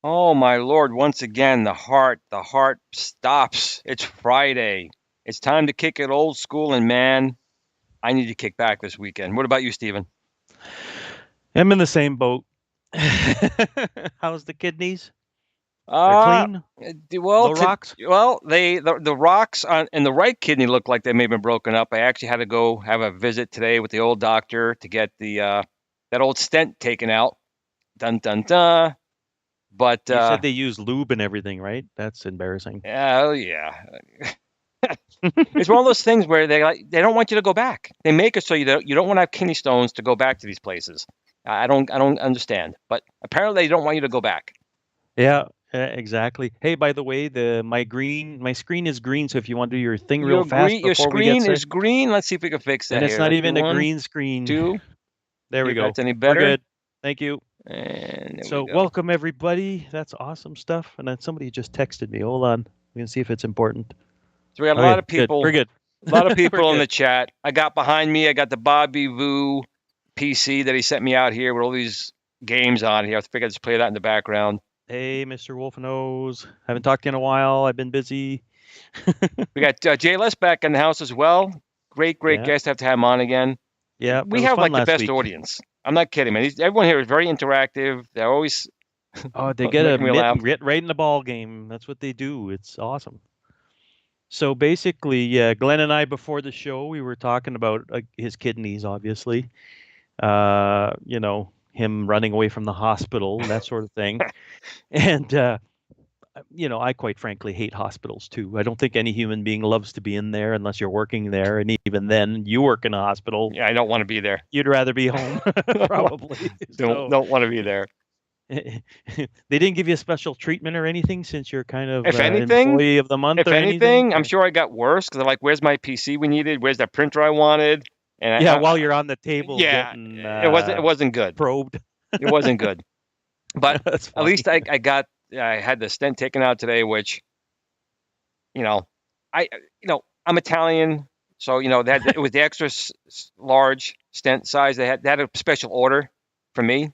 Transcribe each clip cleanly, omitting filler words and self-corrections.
Oh my Lord, once again, the heart stops. It's Friday. It's time to kick it old school, and man, I need to kick back this weekend. What about you, Steven? I'm in the same boat. How's the kidneys? They're Uh, clean? well, No rocks? the rocks on in the right kidney look like they may have been broken up. I actually had to go have a visit today with the old doctor to get the that old stent taken out. Dun dun dun. But You said they use lube and everything, right? That's embarrassing. oh yeah, it's one of those things where they don't want you to go back. They make it so you don't want to have kidney stones to go back to these places. I don't understand, but apparently they don't want you to go back. Yeah, exactly. Hey, by the way, my screen is green, so if you want to do your thing real fast Your before we get screen started, is green. Let's see if we can fix and that it's here. not Let's do even a one, green screen. two. There See we if go. that's any We're better. good. Thank you. And there we So, go. welcome everybody. That's awesome stuff. And then somebody just texted me. Hold on. We can see if it's important. So we got a lot Okay, of good. people. We're good. A lot of We're people in good. the chat. I got behind me. I got the Bobby Vu PC that he sent me out here with all these games on here. I figured I'd just play that in the background. Hey, Mr. Wolfenose. Haven't talked to you in a while. I've been busy. We got JLS back in the house as well. Great Yeah. guest. Have to have him on again. Yeah, it We was have fun like the last best week. audience. I'm not kidding, man. Everyone here is very interactive. They're always Oh, they get a making me mitt laugh. and get right in the ball game. That's what they do. It's awesome. So basically, yeah, Glenn and I before the show, we were talking about his kidneys, obviously. Him running away from the hospital, that sort of thing. And I quite frankly hate hospitals too. I don't think any human being loves to be in there unless you're working there, and even then, you work in a hospital, Yeah, I don't want to be there. you'd rather be home, probably. Don't want to be there. They didn't give you a special treatment or anything since you're kind of If anything, employee of the month if or anything? anything, I'm sure I got worse because they're like, "Where's my PC we needed? Where's that printer I wanted?" And Yeah, while you're on the table yeah, getting it wasn't good. probed. It wasn't good. But That's at least funny. I had the stent taken out today, which you know, I'm Italian, so it was the extra large stent size. They had a special order for me.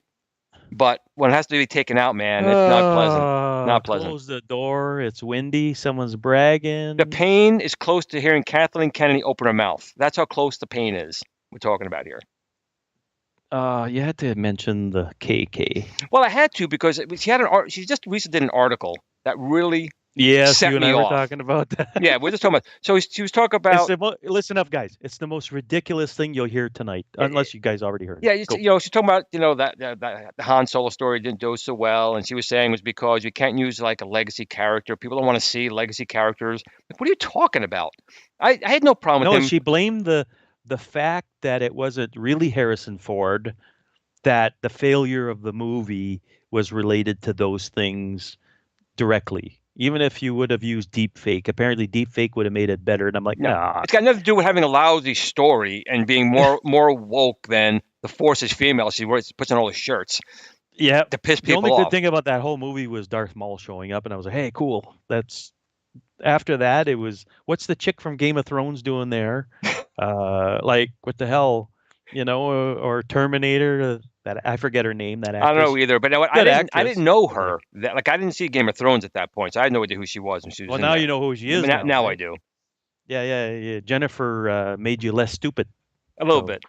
But when it has to be taken out, man, it's not pleasant. Not pleasant. Close the door. It's windy. Someone's The bragging. pain is close to hearing Kathleen Kennedy open her mouth. That's how close the pain is we're talking about here. You had to mention the KK. Well, I had to because she just recently did an article that really Yes, set you and me I were off. talking about that. Yeah, we're just talking about. So she was talking about. Listen up, guys. It's the most ridiculous thing you'll hear tonight, unless you guys already heard Yeah, it. Go. she's talking about that the Han Solo story didn't do so well, and she was saying it was because you can't use like a legacy character. People don't want to see legacy characters. Like, what are you talking about? I had no problem with No, him. she blamed the fact that it wasn't really Harrison Ford, that the failure of the movie was related to those things directly. Even if you would have used deep fake, apparently deep fake would have made it better. And I'm like, No, nah. it's got nothing to do with having a lousy story and being more woke than the Force is female. She puts on all the shirts. Yeah. To piss The people only good off. thing about that whole movie was Darth Maul showing up, and I was like, hey, cool. That's after that. It was what's the chick from Game of Thrones doing there? Like what the hell, or Terminator. That I forget her name. That I don't know actress. either, but Good I actress. didn't know Yeah. her. I didn't see Game of Thrones at that point, so I had no idea who she was when she was Well, in now there. you know who she is Now I right? do. Yeah. Jennifer made you less stupid. A little So. bit.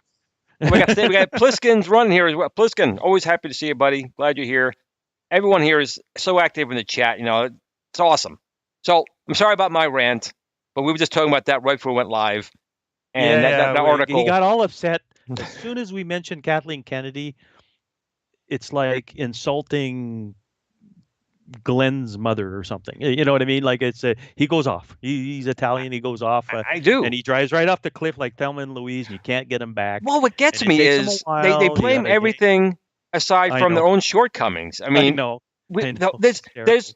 We got Pliskin's running here as well. Pliskin, always happy to see you, buddy. Glad you're here. Everyone here is so active in the chat. It's awesome. So I'm sorry about my rant, but we were just talking about that right before we went live. And that article. He got all upset as soon as we mentioned Kathleen Kennedy. It's like insulting Glenn's mother or something. You know what I mean? Like he goes off. He's Italian. He goes off. I do. And he drives right off the cliff like Thelma and Louise, and you can't get him back. Well, what gets me is they blame everything aside from their own shortcomings. I mean, I know. There's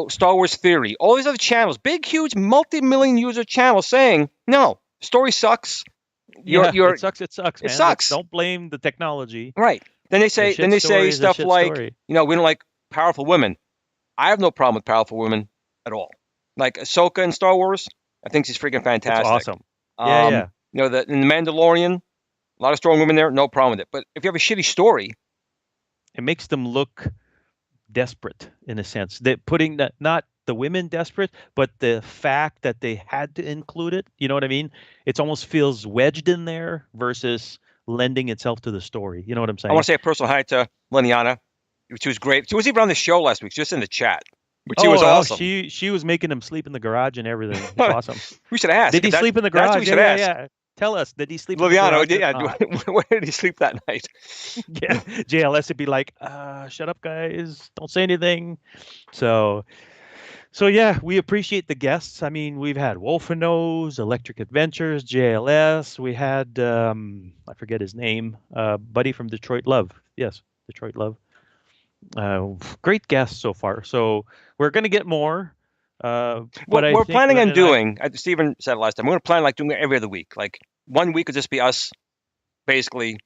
Star Wars Theory, all these other channels, big, huge, multi-million user channels saying, no, story sucks. It sucks. It sucks, man. It sucks. Don't blame the technology. Right. Then they say stuff like, we don't like powerful women. I have no problem with powerful women at all. Like Ahsoka in Star Wars, I think she's freaking fantastic. It's awesome. Yeah. In The Mandalorian, a lot of strong women there, no problem with it. But if you have a shitty story, it makes them look desperate in a sense. They're putting that, not the women desperate, but the fact that they had to include it. You know what I mean? It almost feels wedged in there versus lending itself to the story. You know what I'm saying? I want to say a personal hi to Leniana. She was great. She was even on the show last week, just in the chat. But she was awesome. She was making him sleep in the garage and everything. It's awesome. We should ask. Did he sleep in the garage? That's what we should ask. Yeah. Tell us, did he sleep in the garage? Yeah. Where did he sleep that night? Yeah. JLS would be like, shut up, guys. Don't say anything. So yeah, we appreciate the guests. I mean, we've had Wolfenose, Electric Adventures, JLS. We had, I forget his name, Buddy from Detroit Love. Yes, Detroit Love. Great guests so far. So we're going to get more. But we're planning on doing, Stephen said last time, we're going to plan like doing it every other week. Like 1 week would just be us basically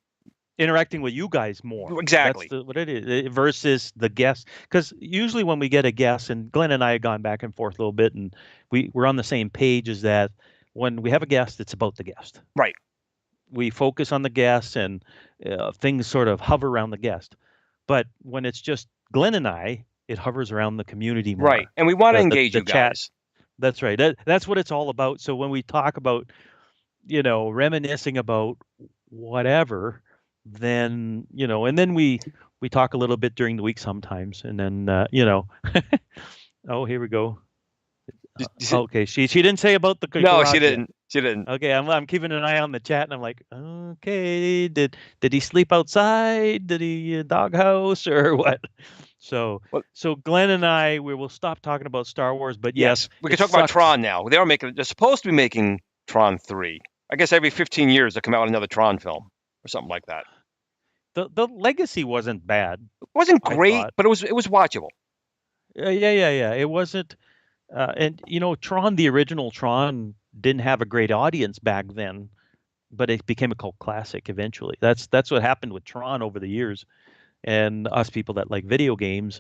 interacting with you guys more. Exactly. That's what it is versus the guests. Because usually when we get a guest, and Glenn and I have gone back and forth a little bit, and we're on the same page, is that when we have a guest, it's about the guest. Right. We focus on the guest and things sort of hover around the guest. But when it's just Glenn and I, it hovers around the community more. Right. And we want to engage you chat. guys. That's right. That's what it's all about. So when we talk about, reminiscing about whatever, then, and then we talk a little bit during the week sometimes. And then, oh, here we go. Okay. She didn't say about the No, she didn't. She didn't. Okay, I'm keeping an eye on the chat, and I'm like, okay, did he sleep outside? Did he doghouse or what? So Glenn and I, we will stop talking about Star Wars, but yes, we can talk about Tron now. They're supposed to be making Tron 3. I guess every 15 years they come out with another Tron film or something like that. The legacy wasn't bad. It wasn't great, but it was watchable. Yeah. It wasn't, and Tron, the original Tron, didn't have a great audience back then, but it became a cult classic eventually. That's what happened with Tron over the years. And us people that like video games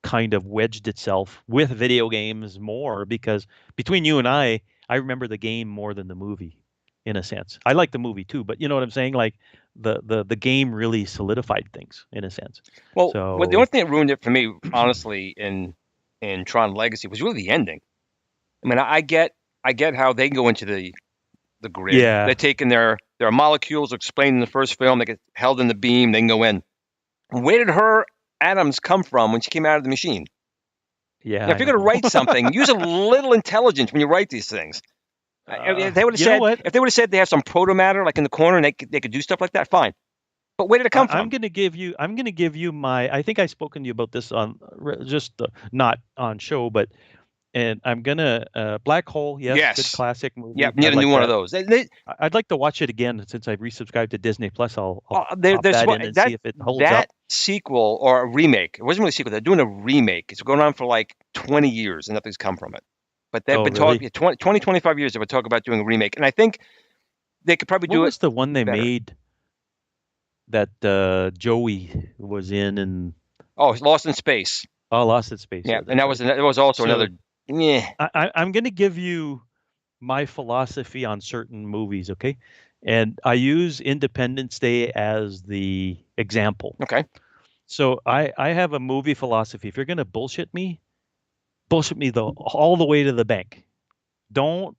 kind of wedged itself with video games more, because between you and I remember the game more than the movie, in a sense. I like the movie too, but you know what I'm saying? Like the game really solidified things in a sense. Well, the So only thing that ruined it for me, honestly, in Tron Legacy was really the ending. I mean, I get how they go into the grid. They're yeah, taking their molecules explained in the first film. They get held in the beam. They can go in. Where did her atoms come from when she came out of the machine? yeah, Now, if I you're going to know. write something, use a little intelligence when you write these things. If they would have You know said, what? if they would have said they have some proto matter like in the corner and they could do stuff like that, fine. But where did it come I'm from? going to give you. I'm going to give you my. I think I've spoken to you about this on just not on show, but and I'm gonna Black Hole. Yes, good Yes. classic Yep. movie. I Need a new like one of that. those. I'd like to watch it again since I've resubscribed to Disney Plus. I'll pop There's that in and see if it holds that up. sequel or a remake. It wasn't really a sequel. They're doing a remake. It's going on for like 20 years and nothing's come from it. But they've Oh, been talking really? 20, 25 years. They would talk about doing a remake, and I think they could probably What do it was the one they better. made that Joey was in and Oh, Lost in Space. Lost in Space? Yeah, Yeah, and that's right. that was also So another. Yeah. I'm going to give you my philosophy on certain movies, okay? And I use Independence Day as the example. Okay. So I have a movie philosophy. If you're going to bullshit me all the way to the bank. Don't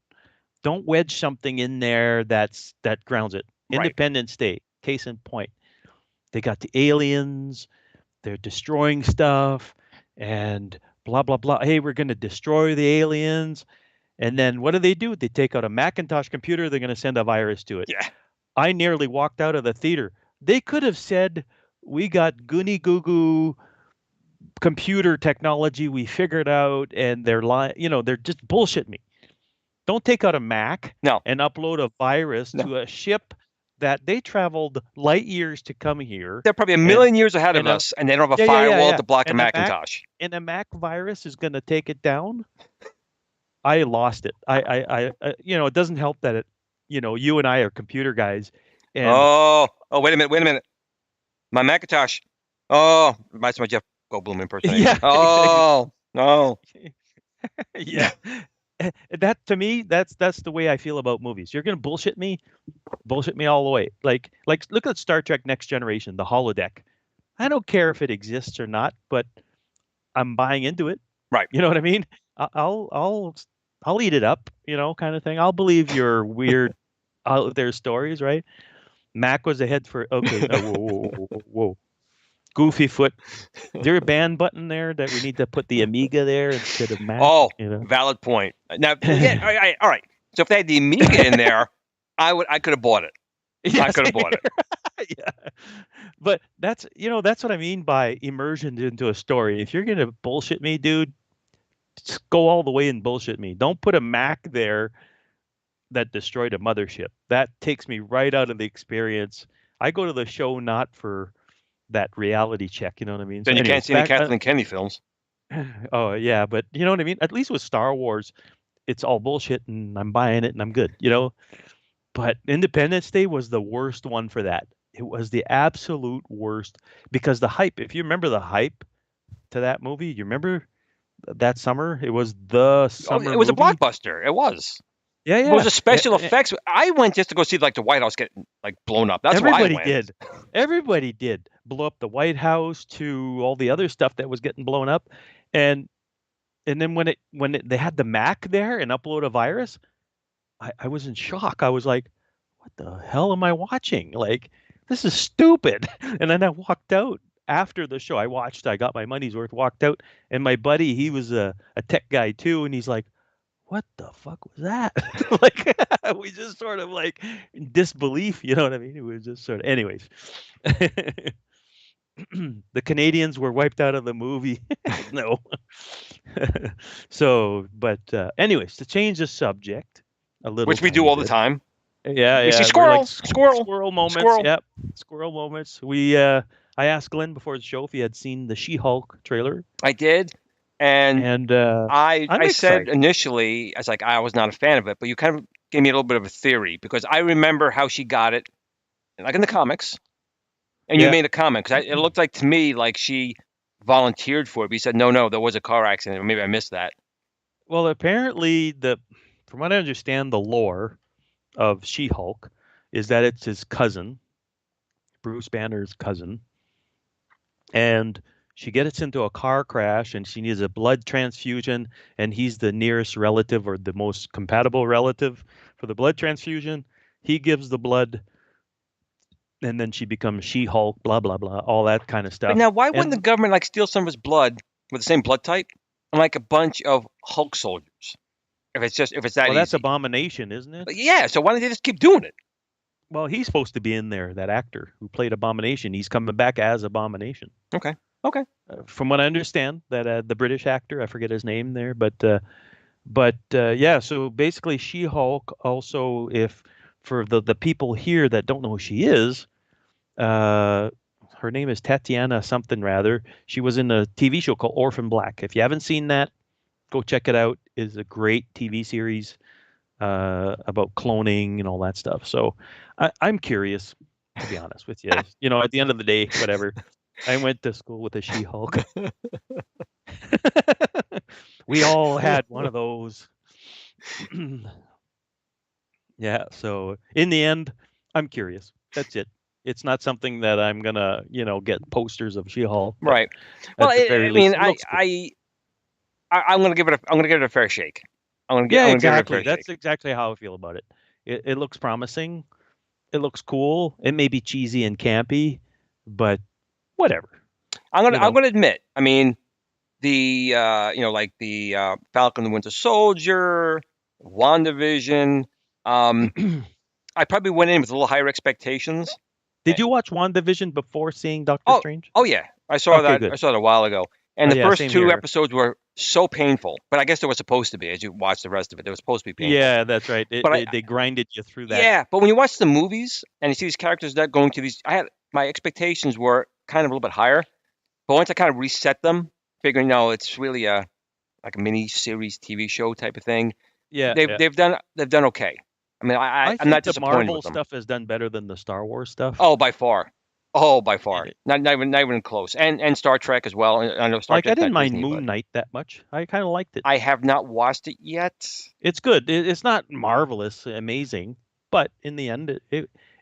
don't wedge something in there that grounds it. Right. Independence Day, case in point. They got the aliens, they're destroying stuff, and blah blah blah. Hey, we're going to destroy the aliens. And then what do? They take out a Macintosh computer, they're going to send a virus to it. Yeah. I nearly walked out of the theater. They could have said, we got goony goo goo computer technology we figured out, and they're lying. They're just bullshit me. Don't take out a Mac No. and upload a virus No. to a ship that they traveled light years to come here. They're probably a And million years ahead of and a us, and they don't have a yeah yeah yeah firewall yeah to block a and a Mac Macintosh. and a Mac virus is going to take it down. I lost it. It doesn't help that you and I are computer guys, and Oh, wait a minute. Wait a minute. My Macintosh. Oh, reminds me of Jeff Goldblum impersonation. yeah, Oh, no. yeah. That to me, that's the way I feel about movies. You're gonna bullshit me all the way. Like look at Star Trek Next Generation, the holodeck. I don't care if it exists or not, but I'm buying into it. Right. You know what I mean? I'll eat it up, kind of thing. I'll believe your weird out there stories, right? Mac was ahead for okay. Whoa, whoa, whoa, whoa, whoa. Goofy foot. Is there a ban button there that we need to put the Amiga there instead of Mac? Oh, valid point. Now, yeah, all right. So if they had the Amiga in there, I could have bought it. Yeah, I could have same bought it. here. Yeah. But that's what I mean by immersion into a story. If you're gonna bullshit me, dude, just go all the way and bullshit me. Don't put a Mac there that destroyed a mothership. That takes me right out of the experience. I go to the show not for that reality check, you know what I mean? So Then you can't anyways, see any back Kathleen Kennedy films. oh yeah, but you know what I mean? At least with Star Wars, it's all bullshit and I'm buying it and I'm good. But Independence Day was the worst one for that. It was the absolute worst because the hype, if you remember the hype to that movie, you remember that summer? It was the Oh, summer it was a movie. blockbuster. It was. Yeah, It was yeah. a special effects. I went just to go see like the White House get like blown up. That's why I Everybody went. did. Everybody did. Blow up the White House to all the other stuff that was getting blown up. And then they had the Mac there and upload a virus, I was in shock. I was like, what the hell am I watching? Like, this is stupid. And then I walked out after the show. I got my money's worth, walked out, and my buddy, he was a tech guy too, and he's like, what the fuck was that? Like, we just sort of like in disbelief, you know what I mean? It was just sort of, anyways. The Canadians were wiped out of the movie. No. So, but anyways, to change the subject a little Which we do tiny all the bit. time. Yeah, We see yeah, we're like squirrel, squirrel moments. squirrel. Yep, squirrel moments. I asked Glenn before the show if he had seen the She-Hulk trailer, I did, and and I'm I said excited. initially, I was not a fan of it, but you kind of gave me a little bit of a theory because I remember how she got it, like in the comics, and you Yeah. made a comment because it looked like to me like she volunteered for it. But you said no, there was a car accident, or maybe I missed that. Well, apparently from what I understand, the lore of She-Hulk is that it's his cousin, Bruce Banner's cousin, and she gets into a car crash and she needs a blood transfusion, and he's the nearest relative or the most compatible relative for the blood transfusion. He gives the blood, and then she becomes She-Hulk, blah blah blah, all that kind of But stuff. now, why wouldn't the And government like steal some of his blood with the same blood type and like a bunch of Hulk soldiers? If it's that well, that's easy. Abomination, isn't it? But yeah, so why don't they just keep doing it? Well, he's supposed to be in there, that actor who played Abomination. He's coming back as Abomination. Okay. Okay. From what I understand, that the British actor, I forget his name there, but yeah. So basically, She-Hulk. Also, if for the people here that don't know who she is, uh, her name is Tatiana something rather. She was in a TV show called Orphan Black. If you haven't seen that, go check it out. It's a great TV series about cloning and all that stuff. So I'm curious, to be honest with you. At the end of the day, whatever. I went to school with a She-Hulk. We all had one of those. Yeah. So in the end, I'm curious. That's it. It's not something that I'm gonna, get posters of She-Hulk, but Right. Well, at the very I least, mean, it looks good. I'm gonna give it a fair shake. Yeah, I'm gonna give it a exactly. fair shake. That's exactly how I feel about it. It looks promising. It looks cool. It may be cheesy and campy, but whatever. I'm gonna admit. I mean, the like the Falcon and the Winter Soldier, WandaVision. I probably went in with a little higher expectations. Did you watch WandaVision before seeing Doctor Oh, Strange? oh yeah, I saw Okay, that. I good. saw it a while ago, and Oh the yeah, first same two here. episodes were so painful. But I guess they were supposed to be. As you watch the rest of it, they were supposed to be painful. Yeah, that's right. But They grinded you through that. yeah, but when you watch the movies and you see these characters that going to these, my expectations were kind of a little bit higher. But once I kind of reset them, figuring it's really like a mini series TV show type of thing. Yeah, yeah. They've done okay. I mean, I I'm not think the disappointed Marvel with them. stuff has done better than the Star Wars stuff. Oh, by far. Oh, by far. Eh, Not even close. And Star Trek as well. I know Star Like I Trek's didn't not mind Disney, but Moon Knight that much. I kind of liked it. I have not watched it yet. It's good. It's not marvelous, amazing, but in the end,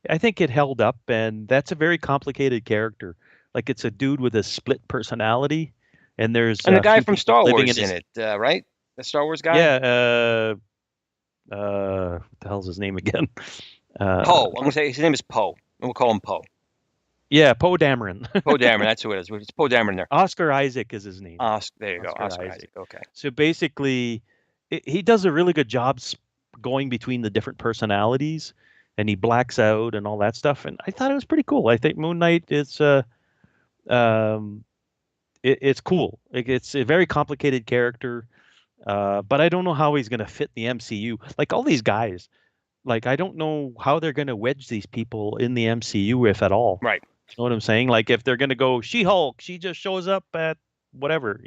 I think it held up, and that's a very complicated character. Like it's a dude with a split personality, and there's And the a guy few from people Star living in Wars in his. it, right? The Star Wars guy? Yeah. What the hell's his name again? Poe. I'm gonna say his name is Poe. And we'll call him Poe. Yeah, Poe Dameron. Poe Dameron, that's who it is. It's Poe Dameron there. Oscar Isaac is his name. There you go. Oscar Isaac. Okay. So basically, he does a really good job going between the different personalities, and he blacks out and all that stuff. And I thought it was pretty cool. I think Moon Knight is um, it's cool. It's a very complicated character, but I don't know how he's going to fit the MCU. Like all these guys, like I don't know how they're going to wedge these people in the MCU, if at all. Right. You know what I'm saying? Like if they're going to go She-Hulk, she just shows up at whatever,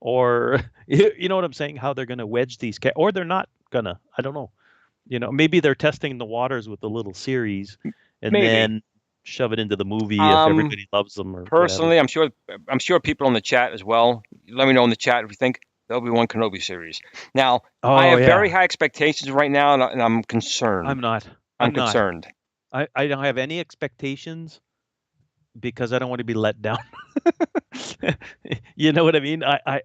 or you know what I'm saying? How they're going to wedge these, or they're not gonna. I don't know. Maybe they're testing the waters with the little series, and Maybe. then shove it into the movie if everybody loves them or Personally, whatever. I'm sure people in the chat as well. Let me know in the chat if you think there'll be one Kenobi series. Now, I have very high expectations right now, and I'm concerned. I'm not. I'm concerned. I don't have any expectations because I don't want to be let down. You know what I mean? I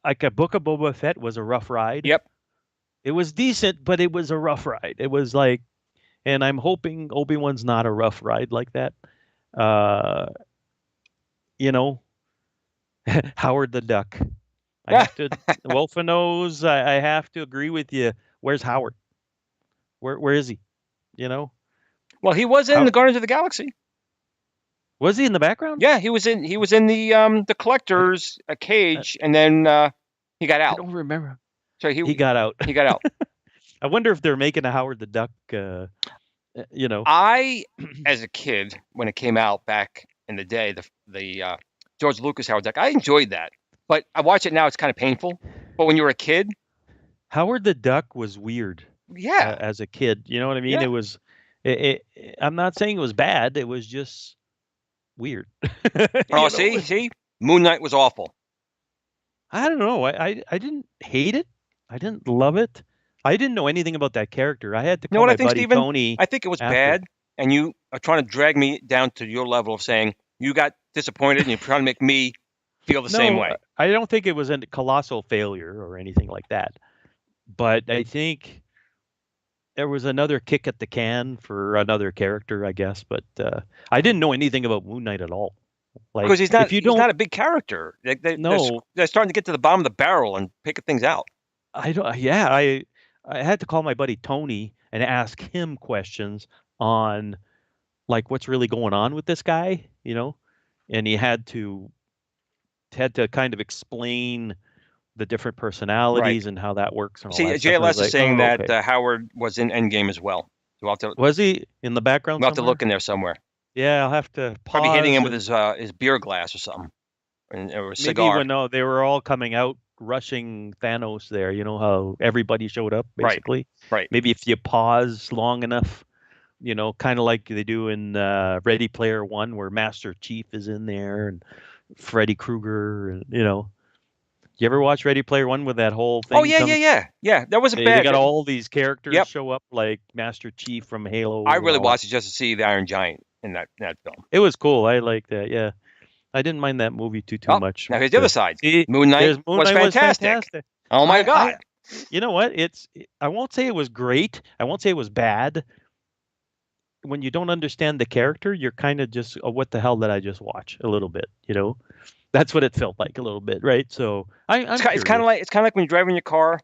like a Book of Boba Fett was a rough ride. Yep. It was decent, but it was a rough ride. It was like, and I'm hoping Obi-Wan's not a rough ride like that. Howard the Duck. I have to, Wolfenose, I have to agree with you. Where's Howard? Where is he? Well, he was in the Guardians of the Galaxy. Was he in the background? Yeah, he was in the collector's cage, and then he got out. I don't remember. So he got out. He got out. I wonder if they're making a Howard the Duck. I, as a kid, when it came out back in the day, the George Lucas Howard Duck, I enjoyed that. But I watch it now; it's kind of painful. But when you were a kid, Howard the Duck was weird. Yeah. As a kid, you know what I mean? Yeah. It was. I'm not saying it was bad. It was just weird. Oh, see, Moon Knight was awful. I don't know. I didn't hate it. I didn't love it. I didn't know anything about that character. I had to call my buddy Tony. I think it was after. bad and you are trying to drag me down to your level of saying you got disappointed and you're trying to make me feel the same No, way. I don't think it was a colossal failure or anything like that. But I think there was another kick at the can for another character, I guess. But I didn't know anything about Moon Knight at all. Like, Because he's if not you he's don't not a big character. know, They're starting to get to the bottom of the barrel and pick things out. I don't. Yeah, I had to call my buddy Tony and ask him questions on like what's really going on with this guy, and he had to kind of explain the different Right. personalities and how that works and all See, that stuff. And I was JLS is like, saying oh, that okay. Howard was in Endgame as well. Was he in the background We'll have to look somewhere? in there somewhere. Yeah, I'll have to Probably hitting pause him with and his beer glass or something, or a maybe cigar. when they were all coming out rushing Thanos there, you know how everybody showed up Right. basically. Right. Maybe if you pause long enough, kind of like they do in Ready Player One, where Master Chief is in there and Freddy Krueger, and you ever watch Ready Player One with that whole Oh thing yeah, yeah, comes? yeah, yeah. That wasn't They bad. got all these characters Yep. show up like Master Chief from I Halo and really all that. watched it just to see the Iron Giant in that film. It was cool. I liked that. Yeah, I didn't mind that movie too Oh, much. now here's the other But, side. see, Moon Knight there's Moon was Knight was fantastic. fantastic. Oh my I God. you know what? I won't say it was great. I won't say it was bad. When you don't understand the character, you're kind of just, oh, what the hell did I just watch? A little bit. That's what it felt like a little bit, right? So I'm It's kind of curious. like when you're driving your car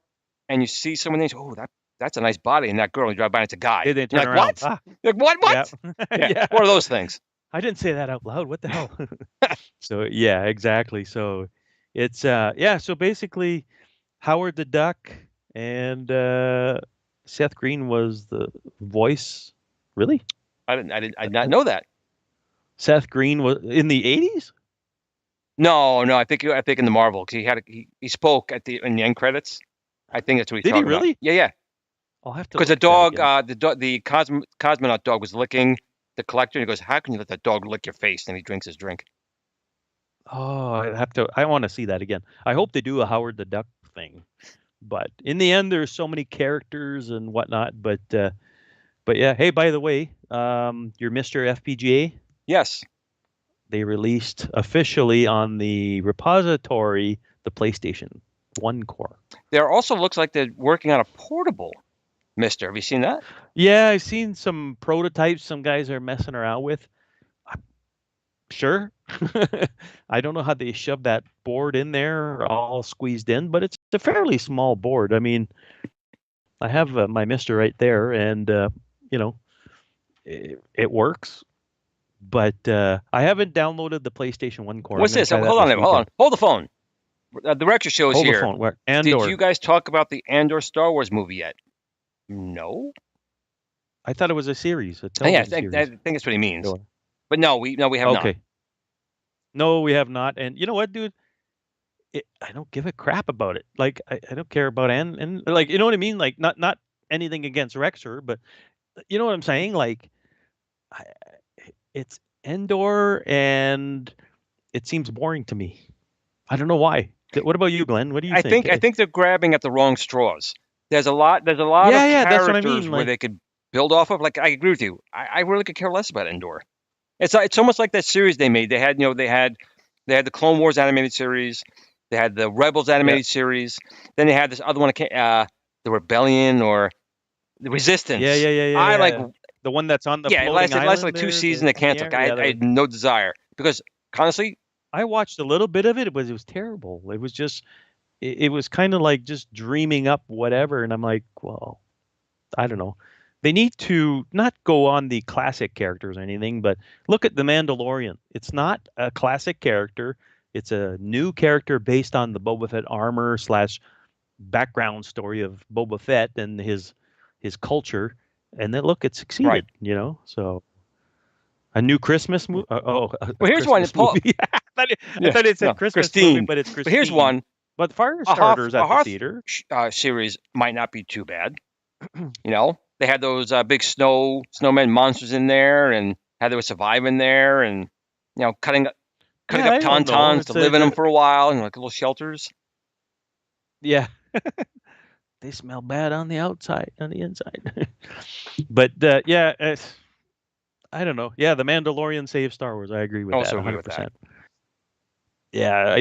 and you see someone and you say, "Oh, that's a nice body," and that girl, you drive by and it's a guy. They didn't You're turn like, around. "What?" Ah, You're like, "What? yeah, What?" Yeah. yeah. What are those things? I didn't say that out loud. What the hell? So yeah, exactly. So it's yeah. So basically, Howard the Duck and Seth Green was the voice. Really? I did not know that. Seth Green was in the 80s? No, no. I think in the Marvel because he spoke in the end credits. I think that's what he's Did he talking about. really? Yeah, yeah. I'll have to Because the look at that dog, again. the cosmonaut dog was licking the collector, and he goes, "How can you let that dog lick your face?" And he drinks his drink. Oh, I want to see that again. I hope they do a Howard the Duck thing. But in the end, there's so many characters and whatnot. But yeah, hey, by the way, your Mr. FPGA, Yes, they released officially on the repository the PlayStation 1 core. there also looks like they're working on a portable Mister. Have you seen that? Yeah, I've seen some prototypes some guys are messing around with. Sure. I don't know how they shove that board in there all squeezed in, but it's a fairly small board. I mean, I have my Mister right there, and you know, it works. But I haven't downloaded the PlayStation 1 core. I'm What's going to this? try Hold that on, this hold on, weekend. hold the phone. The director show is Hold the here. phone. Where? Did you Andor. guys talk about the Andor Star Wars movie yet? No. I thought it was a series, a Yeah, television I series. think that's what he means. No. But no, we have not. Okay. No, we have not. And you know what, dude? I don't give a crap about it. Like I don't care about and like you know what I mean. Like not anything against Rexer, but you know what I'm saying. Like I, it's Endor, and it seems boring to me. I don't know why. What about you, Glenn? What do you think? I think they're grabbing at the wrong straws. There's a lot of Yeah, that's what I characters mean. where Like, they could build off of. Like I agree with you. I really could care less about Endor. It's almost like that series they made. They had the Clone Wars animated series. They had the Rebels yeah, animated series. Then they had this other one, the Rebellion or the Resistance. I like, yeah. The one that's on the yeah, floating it lasted island like two there, seasons. They in the canceled. air. Yeah, I had no desire because honestly, I watched a little bit of it. It was terrible. It was just it was kind of like just dreaming up whatever, and I'm like, well, I don't know. They need to not go on the classic characters or anything, but look at the Mandalorian. It's not a classic character. It's a new character based on the Boba Fett armor slash background story of Boba Fett and his culture. And then look, it right. succeeded. So a new Christmas movie. A Well, here's one. Christmas movie. I Yeah, thought it no, said Christmas movie, Christine. but it's But here's Christine. one. But Firestarter's A at the Hoth theater. series might not be too bad. You know, they had those big snowmen monsters in there, and how they were surviving there, and cutting Yeah, up I don't know. tauntauns to It's live in them for a while, and like little shelters. yeah. They smell bad on the outside, on the inside. But yeah, I don't know. Yeah, the Mandalorian saved Star Wars. I agree with that Also agree with that. 100%. Yeah,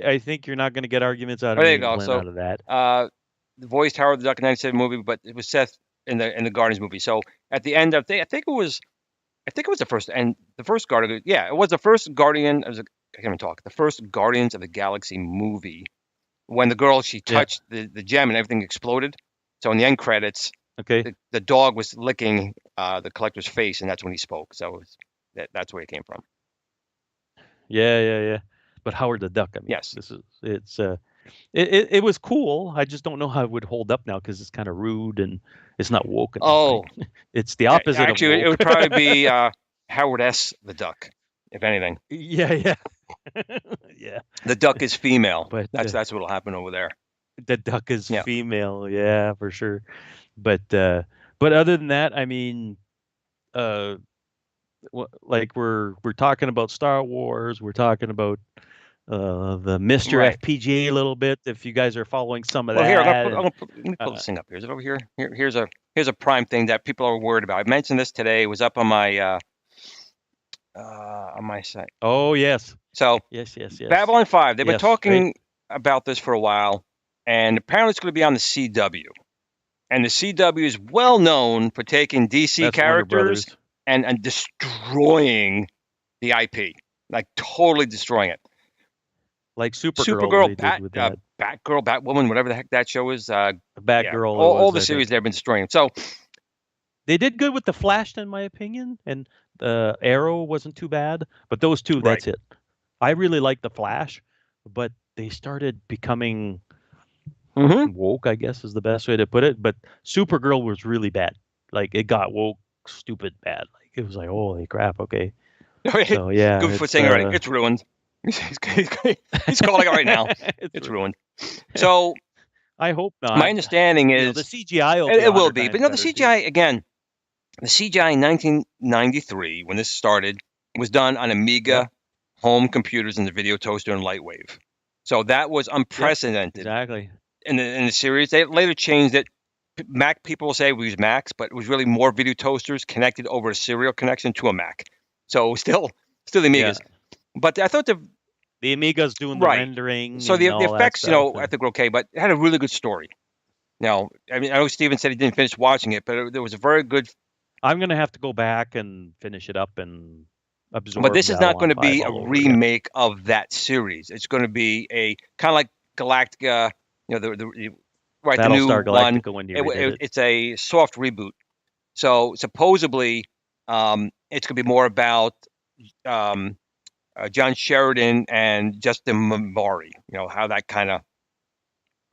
I think you're not going to get arguments out Oh, of there me you and go. Glenn So, out of that. voiced Howard the Duck in the 97 movie, but it was Seth in the Guardians movie. So at the end of, I think it was the first, and the first Guardian. Yeah, it was the first Guardian. I can't even talk. The first Guardians of the Galaxy movie when the girl she Yeah. touched the gem and everything exploded. So in the end credits, Okay. the dog was licking the collector's face, and that's when he spoke. So that's where it came from. Yeah. But Howard the Duck, I mean, Yes. it was cool. I just don't know how it would hold up now because it's kind of rude and it's not woke enough, right? Oh, It's the opposite of actually, it woke. would probably be Howard S. the Duck, if anything. Yeah. Yeah. The duck is female. But That's what'll happen over there. the duck is Yeah. female, yeah, for sure. But other than that, I mean, uh, like we're talking about Star Wars, we're talking about the Mr. Right. FPGA a little bit. If you guys are following some of Well, here that, let me pull this thing up here. Is it over here? Here's a prime thing that people are worried about. I mentioned this today. It was up on my site. oh yes, So yes. Babylon 5. They've been Yes, right. talking about this for a while, and apparently it's going to be on the CW. And the CW is well known for taking DC That's Warner characters Brothers. and destroying the IP, like totally destroying it. Like Supergirl, Supergirl, they did with that. Batgirl, Batwoman, whatever the heck that show is. Batgirl, all the I series think. they've been destroying. So They did good with the Flash, in my opinion, and Arrow wasn't too bad. But those two, Right. that's it. I really like the Flash, but they started becoming woke, I guess is the best way to put it. But Supergirl was really bad. Like it got woke, stupid bad. Like it was like, holy crap, okay. So yeah, good for saying already. It's ruined. He's calling it right now. It's ruined. So I hope not. my understanding is the CGI will it will 100 be, but times no, the better, CGI again. The CGI in 1993, when this started, was done on Amiga home computers and the video toaster and Lightwave. So that was unprecedented. Exactly. In the series, they later changed it. Mac people will say we use Macs, but it was really more video toasters connected over a serial connection to a Mac. So still the Amigas. Yeah. But I thought the Amiga's doing the rendering. So the effects, I think were okay, but it had a really good story. Now, I mean, I know Steven said he didn't finish watching it, but there was a very good. I'm going to have to go back and finish it up and absorb. But this is not going to be a remake of that series. It's going to be a kind of like Galactica, the new Galactica one. It's a soft reboot. So supposedly, it's going to be more about John Sheridan and Justin Mamari. How that kind of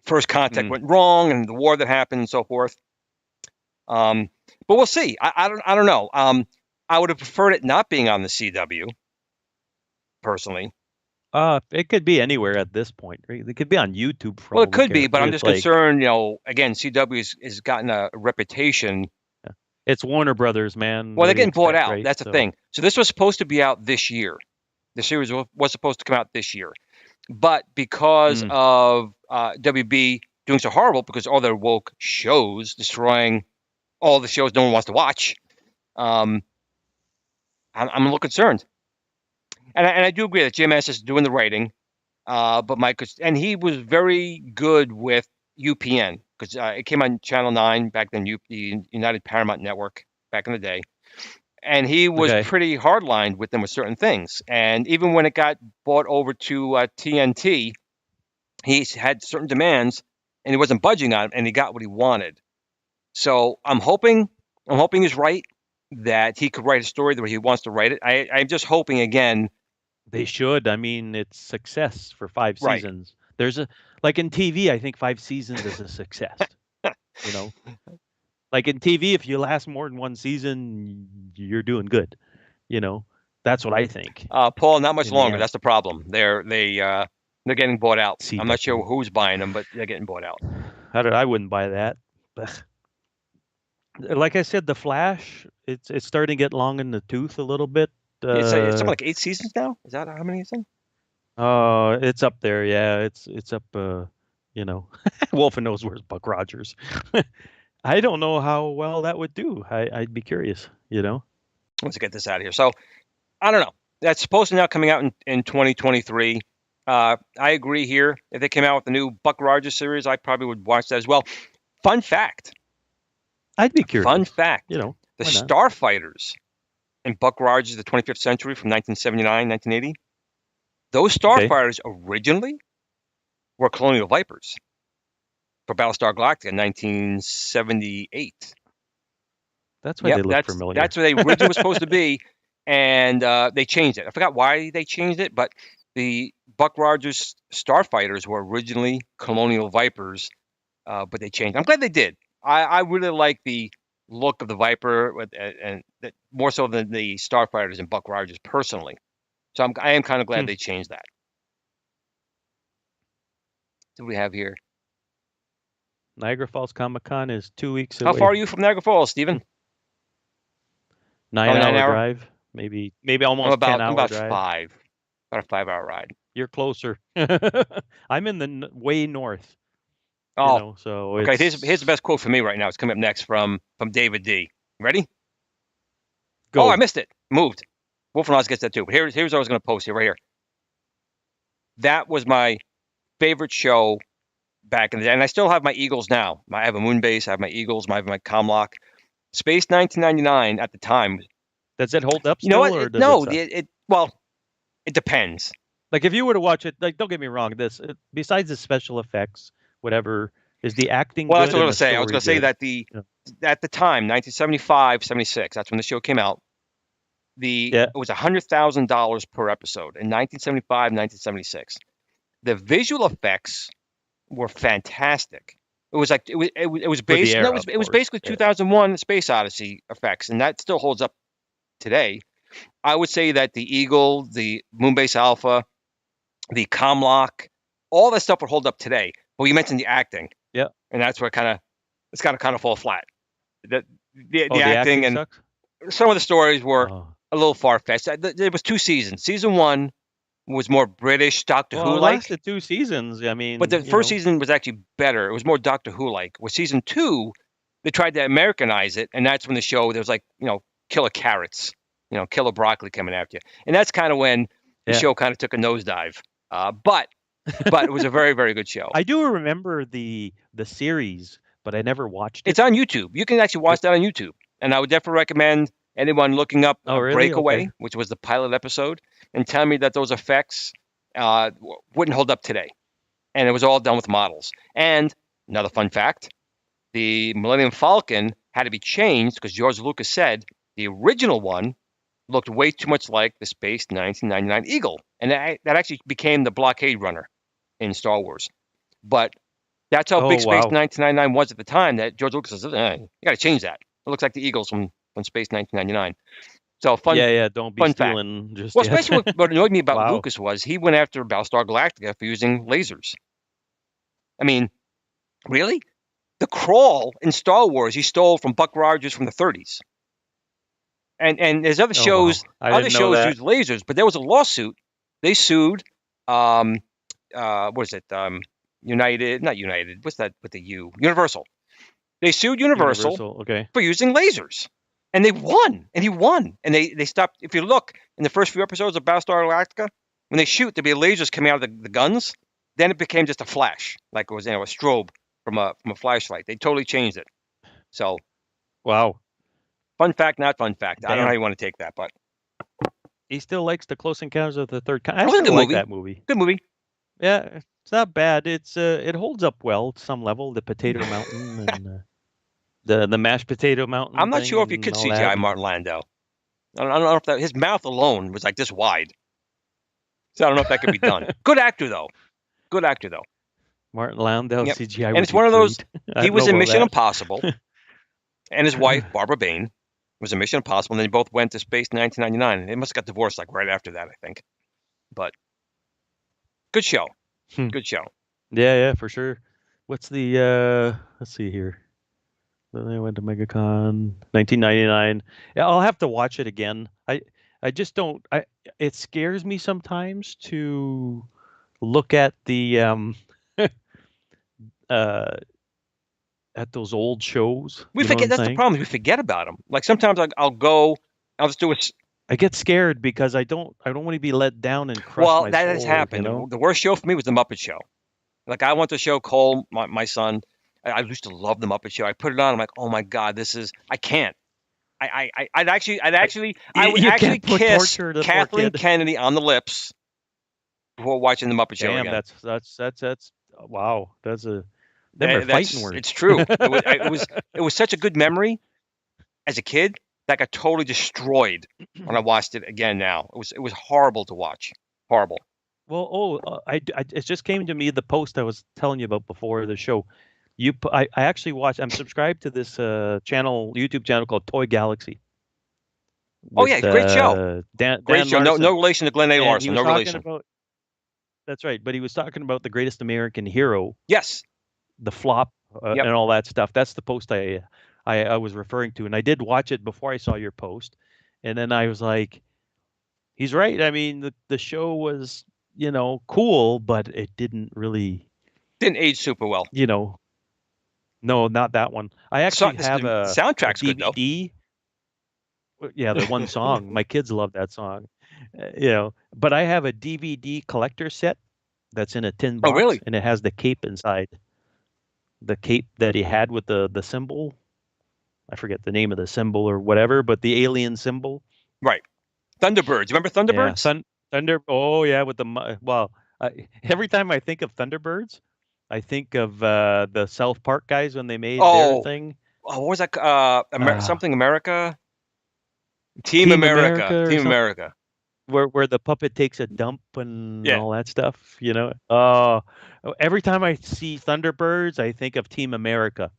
first contact went wrong and the war that happened and so forth. But we'll see. I don't know. I would have preferred it not being on the CW, personally. It could be anywhere at this point. Right? It could be on YouTube. Well, it could be, but I'm just concerned. Again, CW has gotten a reputation. Yeah. It's Warner Brothers, man. Well, they're getting bought out. Right? That's the thing. So this was supposed to be out this year. The series was supposed to come out this year, but because of WB doing so horrible, because all their woke shows destroying all the shows no one wants to watch, I'm a little concerned. And I do agree that Jim S is doing the writing, but and he was very good with UPN because it came on Channel 9 back then, the United Paramount Network back in the day. And he was pretty hardlined with them with certain things. And even when it got bought over to TNT, he had certain demands and he wasn't budging on it, and he got what he wanted. So I'm hoping he's right, that he could write a story the way he wants to write it. I'm just hoping again. They should. I mean, it's success for 5 seasons. There's like in TV, I think 5 seasons is a success. Like in TV, if you last more than 1 season, you're doing good. That's what I think. Paul, not much longer. That's the problem. They're getting bought out. I'm not sure who's buying them, but they're getting bought out. I wouldn't buy that. But like I said, the Flash, it's starting to get long in the tooth a little bit. It's something like 8 seasons now. Is that how many it's in? It's up there. Yeah, it's up. Wolfen knows where's Buck Rogers. I don't know how well that would do. I'd be curious. Let's get this out of here. So I don't know. That's supposed to now coming out in 2023. I agree here. If they came out with the new Buck Rogers series, I probably would watch that as well. Fun fact. I'd be Fun curious. fact. You know, The why not? Starfighters in Buck Rogers, the 25th Century from 1979, 1980, those Okay. Starfighters originally were Colonial Vipers for Battlestar Galactica in 1978. That's why Yep, they look familiar. that's what they originally was supposed to be, and they changed it. I forgot why they changed it, but the Buck Rogers Starfighters were originally Colonial Vipers, but they changed. I'm glad they did. I really like the look of the Viper, and more so than the Starfighters and Buck Rogers personally. So I am kind of glad Hmm. they changed that. What do we have here? Niagara Falls Comic Con is 2 weeks How far away. are you from Niagara Falls, Stephen? Nine Oh, nine hour hour. drive, maybe almost I'm 10 hour about drive. about a 5 hour ride. You're closer. I'm in the way north, Oh, so okay. Here's the it's best quote for me right now. It's coming up next from David D. Ready? Oh, I go. missed it. Moved. Wolf and Oz gets that too. But here's what I was going to post here right here. That was my favorite show back in the day, and I still have my Eagles now. I have a Moonbase. I have my Eagles. I have my Comlock. Space 1999 at the time. Does it hold up You know still, what? or does it No, suck? well, it depends. Like if you were to watch it, like don't get me wrong, besides the special effects, whatever, is the acting Well, that's good what I and was the going to say. I was story going to say good? that Yeah. at the time, 1975, 76, that's when the show came out. It Yeah. was $100,000 per episode in 1975, 1976. The visual effects were fantastic. It was like it was For the based no, era, of it was course. basically Yeah. 2001 Space Odyssey effects, and that still holds up today. I would say that the Eagle, the Moonbase Alpha, the Comlock, all that stuff would hold up today. But you mentioned the acting, Yeah. and that's where it's kind of fall flat. The Oh, the the acting acting and sucks. some of the stories were Oh. a little far fetched. There was two seasons. Season one was more British Doctor Well, Who it like, lasted 2 seasons. I but mean, the first season was actually better. It was more Doctor Who like. With season two, they tried to Americanize it, and that's when the show there was like killer carrots, killer broccoli coming after you, and that's kind of when the yeah. show kind of took a nosedive. But it was a very very good show. I do remember the series, but I never watched It's it. on YouTube. You can actually watch that on YouTube, and I would definitely recommend anyone looking up Oh, really? Okay. Breakaway, which was the pilot episode, and tell me that those effects wouldn't hold up today. And it was all done with models. And another fun fact, the Millennium Falcon had to be changed because George Lucas said the original one looked way too much like the Space 1999 Eagle. And that actually became the blockade runner in Star Wars. But that's how Oh, big Space wow. 1999 was at the time that George Lucas says, you got to change that. It looks like the Eagles from Space 1999. So Yeah, yeah. Don't be fun fact. stealing just Well, yet. especially what annoyed me about Wow. Lucas was he went after Battlestar Galactica for using lasers. I mean, really? The crawl in Star Wars he stole from Buck Rogers from the 30s. And there's Oh, wow. I other didn't know shows that. use lasers, but there was a lawsuit. They sued um what is it? United, not United. What's that with the U? Universal. They sued Universal Universal. Okay. for using lasers. And they won. And he won. And they stopped. If you look in the first few episodes of Battlestar Galactica, when they shoot, there'd be lasers coming out of the guns. Then it became just a flash, like it was a strobe from a flashlight. They totally changed it. So Wow. fun fact, not fun fact. I don't know how Damn. you want to take that, but He still likes the Close Encounters of the Third Kind. I it was a still good like movie. that movie. Good movie. Yeah, it's not bad. It holds up well to some level. The Potato Mountain and the mashed potato mountain I'm not thing sure if you and could all that. CGI And Martin Landau. I don't know if his mouth alone was like this wide. So I don't know if that could be done. Good actor though. Good actor though. Martin Landau Yep. CGI And would it's be one of those. great. I He don't know was in about Mission that. Impossible, and his wife Barbara Bain was in Mission Impossible, and they both went to space in 1999. They must have got divorced like right after that, I think. But good show. Hmm. Good show. Yeah, yeah, for sure. What's the let's see here. Then I went to MegaCon 1999. Yeah, I'll have to watch it again. I just don't it scares me sometimes to look at the uh at those old shows, We you know what forget. I'm That's the saying? problem. We forget about them. Like sometimes I'll go. I'll just do a. I get scared because I don't want to be let down and crush Well, my that has soul, you happened. know? The worst show for me was the Muppet Show. Like I went to show Cole, my son. I used to love the Muppet Show. I put it on. I'm like, oh my god, this is. I can't. I, I would you actually can't put kiss torture to the poor Kathleen kid. Kennedy on the lips before watching the Muppet Show Damn, again. that's wow. That's a them are fighting That's words. it's true. It was such a good memory as a kid that got totally destroyed when I watched it again. Now it was horrible to watch. Horrible. Well, it just came to me the post I was telling you about before the show. I actually watched. I'm subscribed to this YouTube channel called Toy Galaxy Oh with yeah, great show. Great Dan show. No Larson, relation to Glenn A. and he Larson. was No talking relation. about that's right, but he was talking about the greatest American hero, Yes. the flop, Yep. and all that stuff. That's the post I was referring to, and I did watch it before I saw your post, and then I was like, he's right. I mean, the show was cool, but it didn't really, Didn't age super well. no, not that one. I So actually have the a soundtrack's good though. DVD. Yeah, the one song. My kids love that song. But I have a DVD collector set that's in a tin Oh box, really? and it has the cape inside. The cape that he had with the symbol. I forget the name of the symbol or whatever, but the alien symbol. Right. Thunderbirds. Remember Yeah, Thunderbirds? Thunder. Oh yeah, with well, every time I think of Thunderbirds, I think of the South Park guys when they made their Oh, thing. what was that? Uh, Something America. Team Team America. America or Team something, America. where the puppet takes a dump and Yeah. all that stuff. Every time I see Thunderbirds, I think of Team America,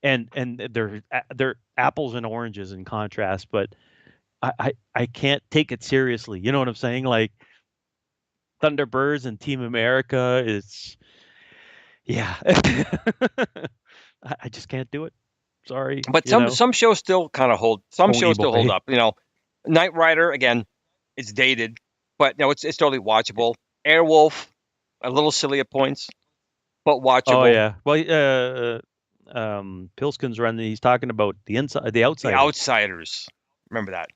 and they're apples and oranges in contrast, but I can't take it seriously. You know what I'm saying? Like Thunderbirds and Team America is yeah. I just can't do it. Sorry, But some shows still kind of hold. Some Pony shows still hold boy. up. Knight Rider again. It's dated, but no, it's totally watchable. Airwolf, a little silly at points, but Oh watchable. yeah. Well, Pilskin's running. He's talking about the The Outsiders. Outsiders. Remember that?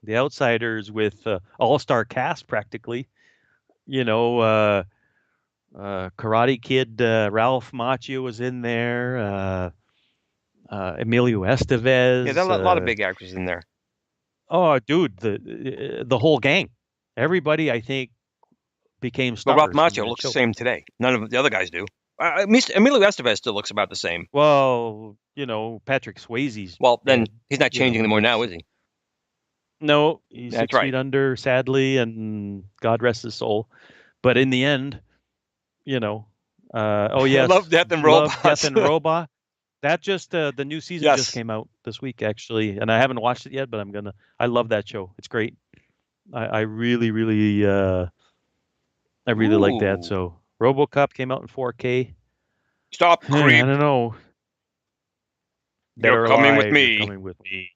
The Outsiders with all-star cast practically. You know, Karate Kid, Ralph Macchio was in there. Emilio Yeah, there Estevez. are a lot of big actors in there. Oh, dude, the whole gang. Everybody, I think, became But Ralph stars from Macchio that looks the show. same today. None of the other guys do. Emilio Estevez still looks about the same. Well, Patrick Swayze's Well, then dead. he's not changing anymore now, is he? No, he's That's 6 feet right. under, sadly, and God rest his soul. But in the end, oh Love, yes, Death, and Love, Death, Robots. and Robot. That just the new season just Yes. came out this week, actually, and I haven't watched it yet, but I love that show. It's great. I really, really, I really like that. Ooh. So, RoboCop came out in 4K. Stop, I creep. don't know. Dead You're or coming with alive, you're me. coming with me.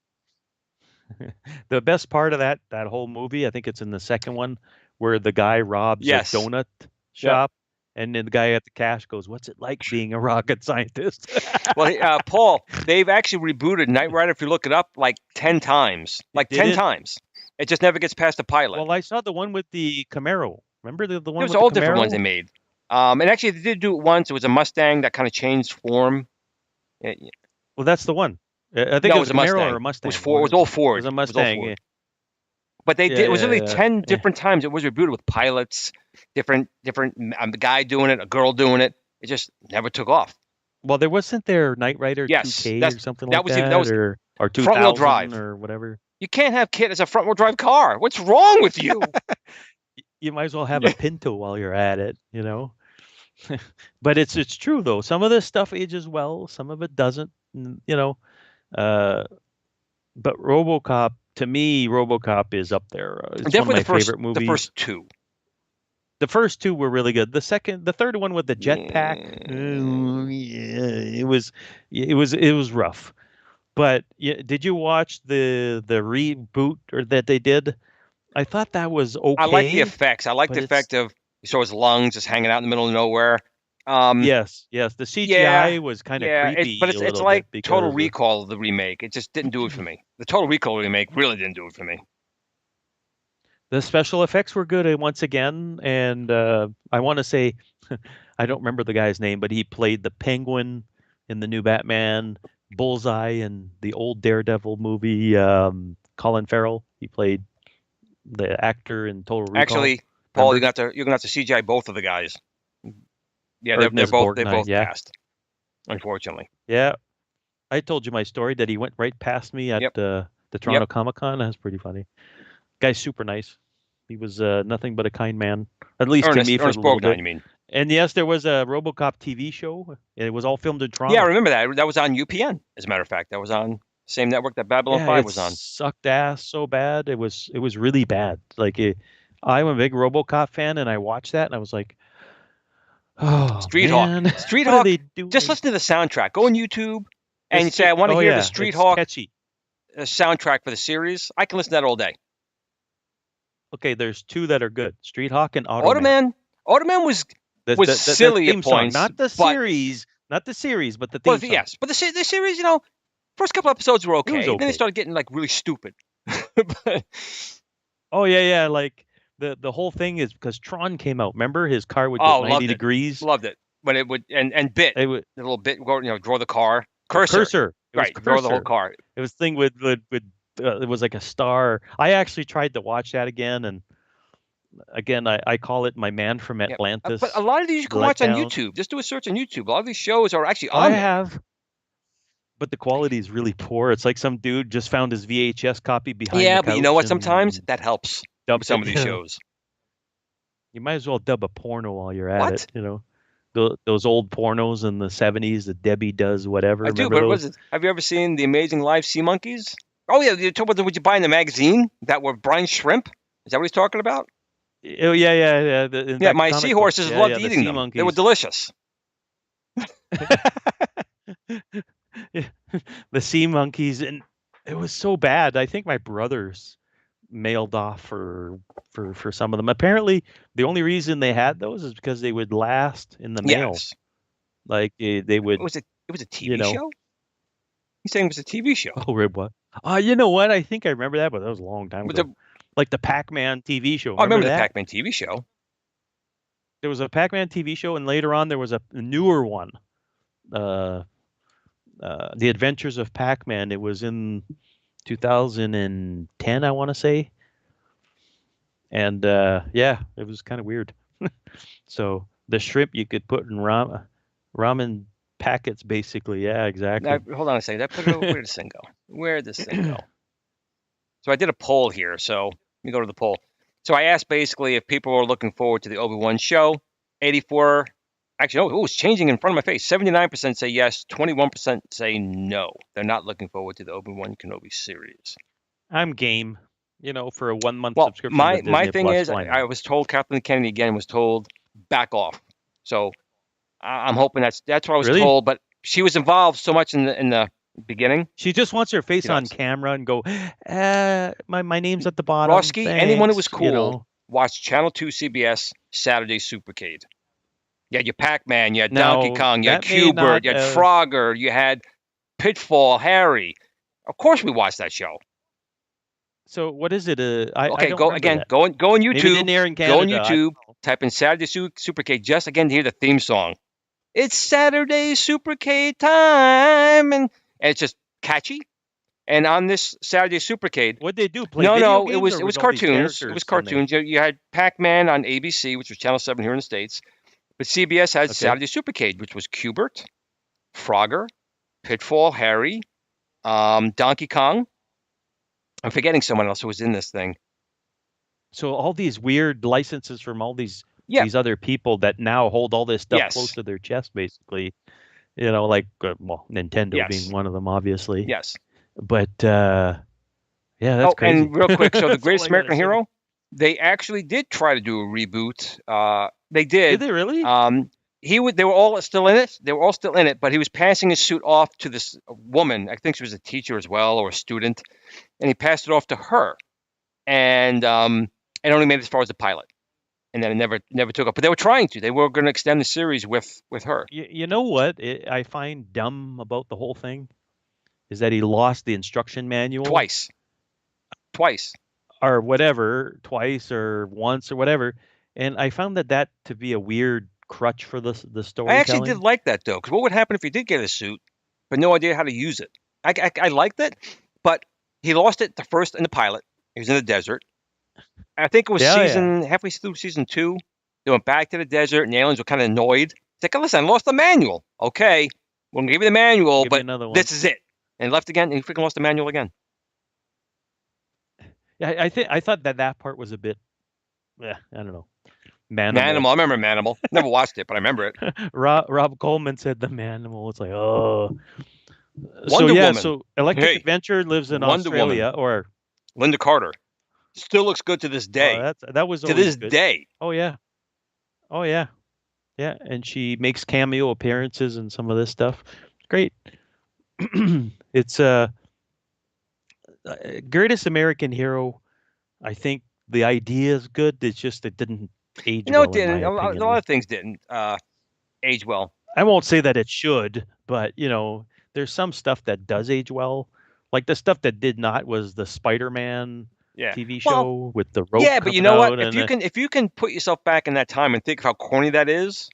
The best part of that whole movie, I think it's in the second one, where the guy robs a Yes. donut Yep. shop, and then the guy at the cash goes, "What's it like being a rocket scientist?" Well, Paul, they've actually rebooted Knight Rider. If you look it up, like 10 times. Like Did 10 it? times. It just never gets past the pilot. Well, I saw the one with the Camaro. Remember the one There's with the all different ones they Camaro? made. And actually, they did do it once. It was a Mustang that kind of changed form. Well, that's the one. I think No, it it was was a a Camaro Mustang. or a It was Mustang. Ford. It was all It Ford. was a It was all Mustang. Ford. Yeah, But they did. yeah, It was literally yeah, 10 yeah. different times. It was rebooted with pilots, different a guy doing it, a girl doing it. It just never took off. Well, there wasn't there Knight Rider Yes, 2K or something like that that, was or front wheel 2000 drive. or whatever. You can't have kit as a front wheel drive car. What's wrong with you? You might as well have a Pinto while you're at it, But it's true though. Some of this stuff ages well, some of it doesn't. Uh, but RoboCop, to me, RoboCop is up there. It's one of Definitely my favorite the movies. first two. The first two were really good. The third one with the jetpack, Mm. yeah, it was rough. But did you watch the reboot or that they did? I thought that was I like the okay, effects. I like but the it's effect of he saw his lungs just hanging out in the middle of nowhere. Yes, yes. The Yeah, CGI was kind of yeah. But creepy a it's little like bit Total because Recall, the remake. It just didn't do it for me. The Total Recall remake really didn't do it for me. the special effects were good once again, and I want to say I don't remember the guy's name, but he played the Penguin in the new Batman, Bullseye in the old Daredevil movie. Colin Farrell, he played the actor in Total Recall. Actually, Paul, Remember you're gonna have to CGI both of the guys. Yeah, Ernest they Borgnine? both Yeah, passed, unfortunately. yeah. I told you my story that he went right past me at Yep, the yep. Toronto Comic Con. That's pretty funny. Guy's super nice. He was nothing but a kind man, at least to me for a Ernest little Borgnine, bit. you mean? And yes, there was a RoboCop TV show. It was all filmed in Yeah, I Toronto. remember that. That was on UPN, as a matter of fact. That was on same network that Babylon Yeah, 5 it was on. sucked ass so bad. It was really bad. I'm a big RoboCop fan, and I watched that, and I was like, oh Street Hawk. man, Street what are Hawk, they just doing? listen to the soundtrack. Go on YouTube and you say, I want to Oh hear the yeah, Street it's Hawk catchy. soundtrack for the series. I can listen to that all day. Okay, there's two that are good: Street Hawk and Automan. Automan, Automan was The silly at theme song, points, but not the series, but the well, theme song. yes, but the series, first couple episodes were It was okay. Then they okay. started getting like really stupid. But, Oh yeah, yeah. Like the whole thing is because Tron came out. Remember, his car would go oh, 90 degrees. loved it. When it would and bit It was the little bit, draw the car a cursor, cursor. It was right? Draw the whole cursor. car. It was thing with it was like a star. I actually tried to watch that again, and again, I call it my man from Yeah, but a Atlantis lot of these you can watch on letdown. YouTube. Just do a search on YouTube. A lot of these shows are actually I on there. have, but the quality is really poor. It's like some dude just found his VHS copy behind the Yeah, but you know couch what? Sometimes and that helps with dumped some it. of these shows. You might as well dub a porno while you're at it. What? Those old pornos in the 70s, the Debbie Does Whatever. I do, Remember but was those? it? Have you ever seen the Amazing Live Sea Monkeys? Oh yeah, you talk about what you buy in the magazine that were brine shrimp. Is that what he's talking about? Oh yeah, yeah, yeah. In Yeah, fact, the my comic books. seahorses Yeah, loved yeah, the eating sea them. They were monkeys. delicious. Yeah, the sea monkeys, and it was so bad. I think my brothers mailed off for some of them. Apparently, the only reason they had those is because they would last in the mail. Yes. Like they would, It was a you TV know. show? He's saying it was a TV show. Oh, Rib, what? You know what? I think I remember that, but that was a long time Was it, ago. Like the Pac-Man TV show. I Remember remember the that? Pac-Man TV show. There was a Pac-Man TV show, and later on there was a newer one. Uh, The Adventures of Pac-Man. It was in 2010, I want to say. And yeah, it was kind of weird. So the shrimp you could put in ramen packets, basically. Yeah, Now, exactly. hold on a second. Where did this thing go? Where did this thing go? So I did a poll here. So let me go to the poll. So I asked basically if people were looking forward to the Obi-Wan show. 84, actually, no, it was changing in front of my face. 79% say yes, 21% say no. They're not looking forward to the Obi-Wan Kenobi series. I'm game. For a 1 month Well, subscription to my Disney thing Plus. is, Why I not? was told Kathleen Kennedy again was told back off. So I'm hoping that's what I was Really? told. But she was involved so much in the beginning. She just wants her face She on does. camera and go, my name's at the bottom. Roski, anyone who was Thanks. cool, watched Channel 2 CBS Saturday Supercade. You had your Pac-Man, you had Donkey Now Kong, you had that may Q*bert, not. you had Frogger, you had Pitfall, Harry. Of course we watched that show. So what is it? I Okay, don't remember that. go on Maybe it YouTube. didn't air in Go on Canada. YouTube, type in Saturday Supercade just again to hear the theme song. It's Saturday Supercade time, and it's just catchy. And on this Saturday Supercade, What'd they do? Play no, video no, games, or it was was all these cartoons. It characters was in there? cartoons. You had Pac-Man on ABC, which was Channel 7 here in the States. But CBS had Okay. Saturday Supercade, which was Q*bert, Frogger, Pitfall, Harry, Donkey Kong. I'm forgetting someone else who was in this thing. So all these weird licenses from all these Yeah. other people that now hold all this stuff Yes. close to their chest, basically. Like Nintendo Yes. being one of them, obviously. Yes. But yeah, that's crazy. And real quick, so the That's all Greatest I gotta American say. Hero, they actually did try to do a reboot. They did. Did they really? They were all still in it. They were all still in it, but he was passing his suit off to this woman. I think she was a teacher as well or a student, and he passed it off to her, and it only made it as far as the pilot. and then it never took up. But they were trying to. They were going to extend the series with her You know what I find dumb about the whole thing is that he lost the instruction manual twice. Twice. or whatever, twice or once or whatever, and I found that to be a weird crutch for the I actually did storytelling. like that though, because what would happen if he did get a suit, but no idea how to use it? I liked it, but he lost it the first in the pilot. He was in the desert. I think it was Yeah, yeah. halfway through season 2. They went back to the desert, and the aliens were kind of annoyed. It's like, listen, I lost the manual. Okay, we're gonna give you the manual, Give you but another one. this is it. And he left again, and he freaking lost the manual again. Yeah, I thought that part was a bit, I don't know, Manimal, manimal. I remember Manimal. Never watched it, but I remember it. Rob Coleman said the manimal. It's like, oh. So Wonder yeah, Woman. so Electric Hey, Adventure lives in Wonder Woman. Australia, or Linda Carter still looks good to this day. that was To always this good. day. Oh yeah, oh yeah, yeah, and she makes cameo appearances and some of this stuff. Great. It's Greatest American Hero. I think the idea is good. It's just it didn't age It well in my didn't. A lot opinion. of things didn't age well. I won't say that it should, but there's some stuff that does age well. Like the stuff that did not was the Spider-Man Yeah. TV Well, show with the rope yeah, but you coming know what? out and If you can put yourself back in that time and think of how corny that is,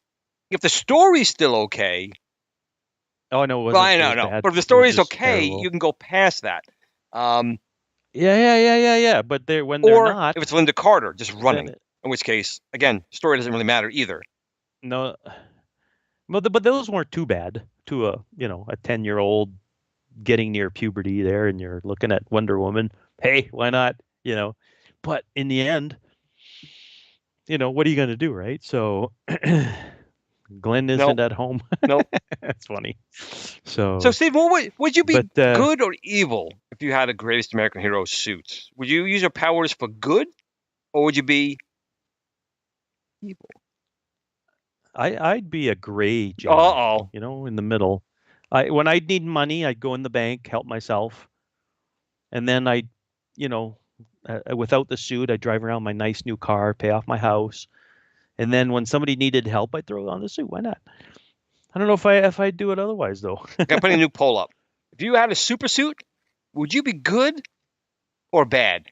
if the story's still okay, oh no, it well, wasn't. I It know, was no, bad. but if the It was story's just okay, you terrible. can go past that. Yeah. But when they're Or if not, it's Linda Carter just then running, in which case, again, story doesn't really matter either. no. But those weren't too bad to a 10-year-old getting near puberty there, and you're looking at Wonder Woman. Hey, why not? But in the end, what are you going to do, right? So Glenn isn't No, at home. no. That's funny. So, So, Steve, what would you but be good or evil if you had a greatest American hero suit? Would you use your powers for good, or would you be evil? I'd be a gray Uh Jedi, oh. in the middle. When I'd need money, I'd go in the bank, help myself, and then you know, without the suit, I'd drive around my nice new car, pay off my house, and then when somebody needed help, I'd throw on the suit. Why not? I don't know if I'd do it otherwise though. I'm putting a new poll up. If you had a super suit, would you be good or bad?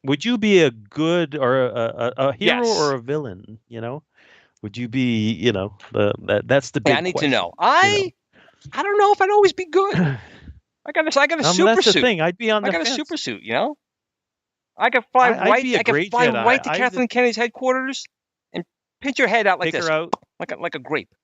Would you be a good or a hero or Yes. a villain? Would you be, that's the Yeah, I big need to question, know. I don't know if I'd always be good. I got a super That's the suit. thing. I'd be on I the got a fence. super suit, you know? I could fly I'd right be a I could great fly Jedi. right to Kathleen Kennedy's headquarters and pinch her head out like Take her this. out. Like a grape.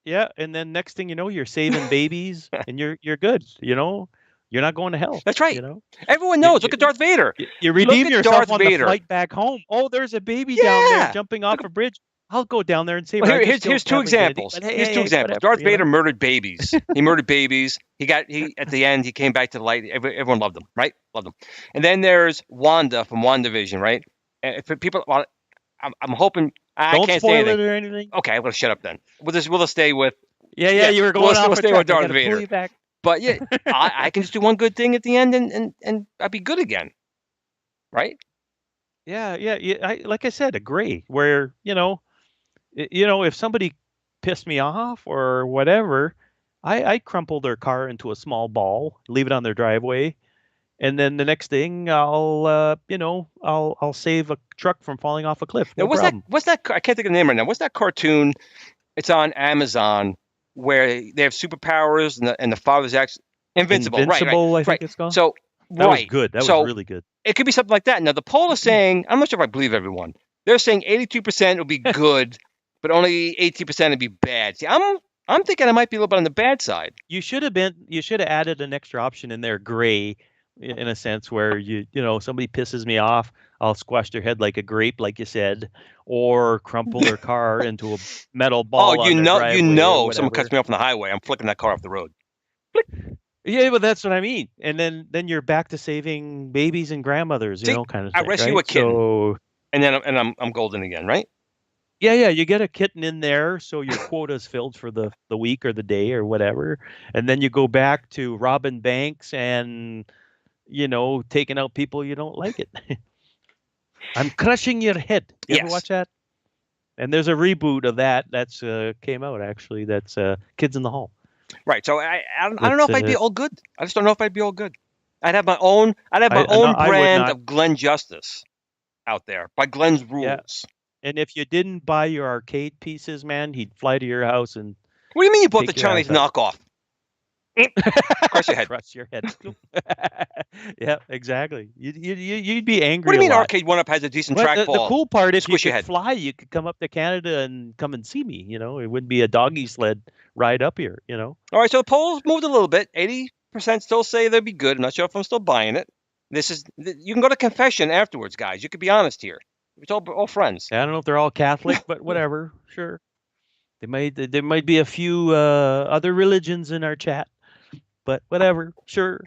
Yeah, and then next thing you know, you're saving babies and you're good, You're not going to hell, That's you right. know. Everyone You knows. Look you at Darth Vader. you Look redeem at Darth yourself on the Vader. flight back home. Oh, there's a baby down there Yeah. jumping Look off at, a bridge. I'll go down there and save well, her. I just here's killed two Kathleen Kennedy, examples. but hey, Here's hey, two hey, examples. whatever, Darth Vader murdered babies. He murdered babies. He at the end he came back to the light. Everyone loved him, right? Loved him. And then there's Wanda from WandaVision, right? And for people, well, I'm hoping I Don't can't say spoil anything. it or anything. Okay, well, shut up then. We'll just stay with Yeah, you were going we'll off a stay with track. I Darth got to pull Vader. you back. But yeah, I can just do one good thing at the end and I'd be good again, right? Yeah. Like I said, agree. Where if somebody pissed me off or whatever, I crumple their car into a small ball, leave it on their driveway, and then the next thing I'll save a truck from falling off a cliff. Now, No problem. what's that? I can't think of the name right now. What's that cartoon? It's on Amazon where they have superpowers and the father's actually invincible. Invincible, I think Right. it's called. So That was right. good. That was So really good. it could be something like that. Now the poll is saying I'm not sure if I believe everyone. They're saying 82% will be good, but only 18% would be bad. See, I'm thinking I might be a little bit on the bad side. You should have added an extra option in there, gray, in a sense where somebody pisses me off, I'll squash their head like a grape, like you said, or crumple their car into a metal Oh, ball on their driveway or someone cuts whatever. me off on the highway. I'm flicking that car off the road. Yeah, but that's what I mean. And then you're back to saving babies and grandmothers, See, kind of I thing, rescue a right? kitten, So and then I'm golden again, right? yeah, you get a kitten in there, so your quota is filled for the week or the day or whatever, and then you go back to robbing banks and taking out people you don't like it. I'm crushing your head. You ever Yes. watch that? And there's a reboot of that that's came out actually. That's Kids in the Hall. Right. So I don't know It's if I'd be all good. I just don't know if I'd be all good. I'd have my own I would brand not. of Glenn Justice out there by Glenn's Yeah. rules. And if you didn't buy your arcade pieces, man, he'd fly to your house and What do you mean you bought the take your Chinese ass out. knockoff? Crush your head. Crush your head. Yeah, exactly. You'd be angry What do you a mean lot. Arcade 1-Up has a decent But the trackball? cool part, if you Squish your could head. fly, you could come up to Canada and come and see me. It wouldn't be a doggy sled ride up here. All right, so the polls moved a little bit. 80% still say they'd be good. I'm not sure if I'm still buying it. You can go to confession afterwards, guys. You could be honest here. It's all friends. I don't know if they're all Catholic, but whatever. Sure. There might be a few other religions in our chat, but whatever. Sure.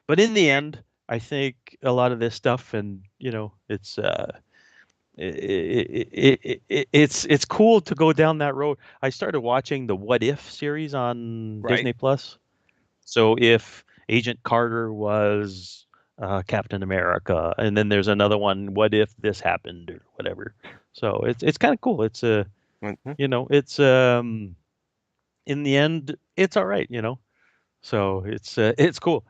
But in the end, I think a lot of this stuff, and it's it's cool to go down that road. I started watching the What If series on Right. Disney Plus. So if Agent Carter was Captain America, and then there's another one, what if this happened or whatever. So it's kind of cool. It's it's in the end, it's all right. So it's cool.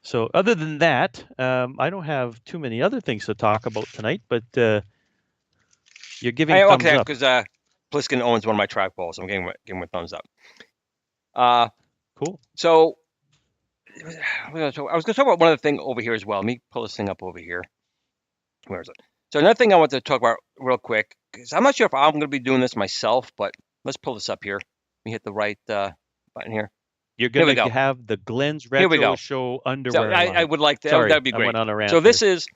So other than that, I don't have too many other things to talk about tonight, but you're giving thumbs Okay, up. because Pliskin owns one of my trackballs. I'm giving him a thumbs up. Cool. So I was going to talk about one other thing over here as well. Let me pull this thing up over here. Where is it? So another thing I want to talk about real quick, because I'm not sure if I'm going to be doing this myself, but let's pull this up here. Let me hit the right button here. You're Here we going go. to have the Glenn's Here we Retro go. Show So underwear I line. would like that. Sorry, That'd be I great. went on a rant So this there. is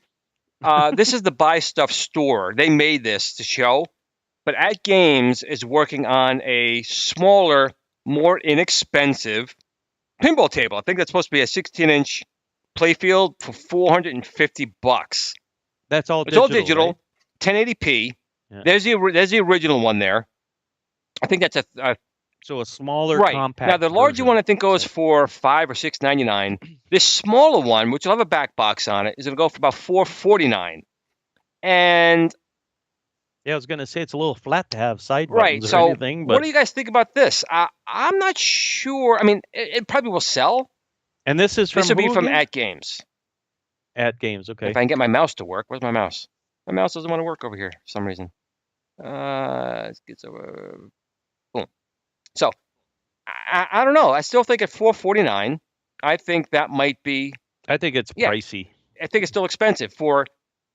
the Buy Stuff store. They made this to show, but At Games is working on a smaller, more inexpensive pinball table. I think that's supposed to be a 16-inch playfield for $450. That's all It's digital. all digital, Right? 1080p. Yeah. There's the original one there. I think that's So a smaller, right. compact. Now the larger version. one I think goes for $5 or $6.99. This smaller one, which will have a back box on it, is going to go for about $4.49. And yeah, I was going to say it's a little flat to have side right. buttons or So anything, but what do you guys think about this? I'm not sure. I mean, it probably will sell. and this is from This will be who from again? At Games. At Games, okay. If I can get my mouse to work. Where's my mouse? My mouse doesn't want to work over here for some reason. Let's get boom. So I don't know. I still think at $4.49, I think that might be. I think it's pricey I think it's still expensive for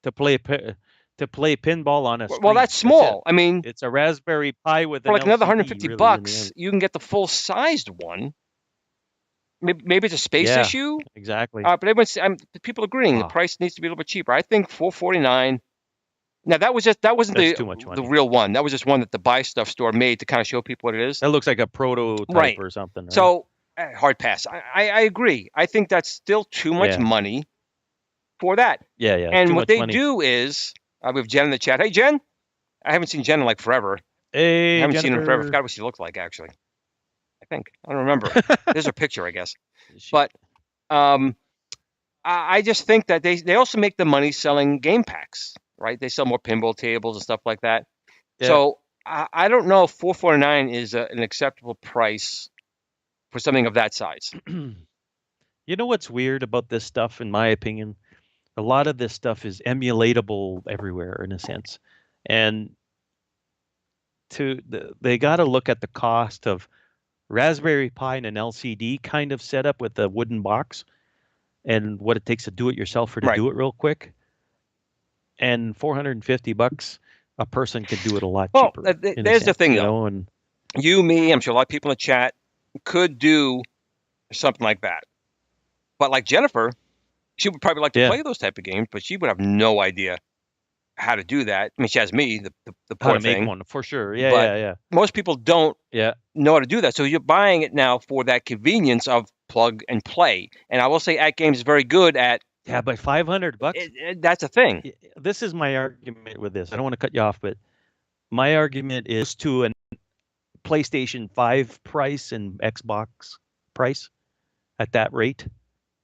to play pinball on a screen. Well, that's small. I mean, it's a Raspberry Pi with for like another LCD, $150, you can get the full-sized one. Maybe it's a space issue. Exactly. But people agreeing the price needs to be a little bit cheaper. I think $4.49. Now that wasn't the real one. That was just one that the Buy Stuff store made to kind of show people what it is. That looks like a prototype or something. Right? So hard pass. I agree. I think that's still too much money for that. Yeah. And what they do is we have Jen in the chat. Hey Jen, I haven't seen Jen in like forever. Hey, I haven't Jennifer. seen her forever. I forgot what she looked like actually. I don't remember. There's her picture, I guess. But I just think that they also make the money selling game packs, right? They sell more pinball tables and stuff like that. Yeah. So I don't know if $4.49 is an acceptable price for something of that size. You know what's weird about this stuff, in my opinion? A lot of this stuff is emulatable everywhere, in a sense, and they got to look at the cost of Raspberry Pi and an LCD kind of setup with a wooden box, and what it takes to do it yourself or to do it real quick. And $450, a person could do it a lot cheaper. Well, there's the thing, though. And you, me, I'm sure a lot of people in the chat could do something like that. But like Jennifer, she would probably like to play those type of games, but she would have no idea how to do that. I mean, she has me, the poor how to thing. make one, for sure. Yeah. Most people don't know how to do that. So you're buying it now for that convenience of plug and play. And I will say At Games is very good at. Yeah, but $500. That's a thing. This is my argument with this. I don't want to cut you off, but my argument is to a PlayStation 5 price and Xbox price at that rate.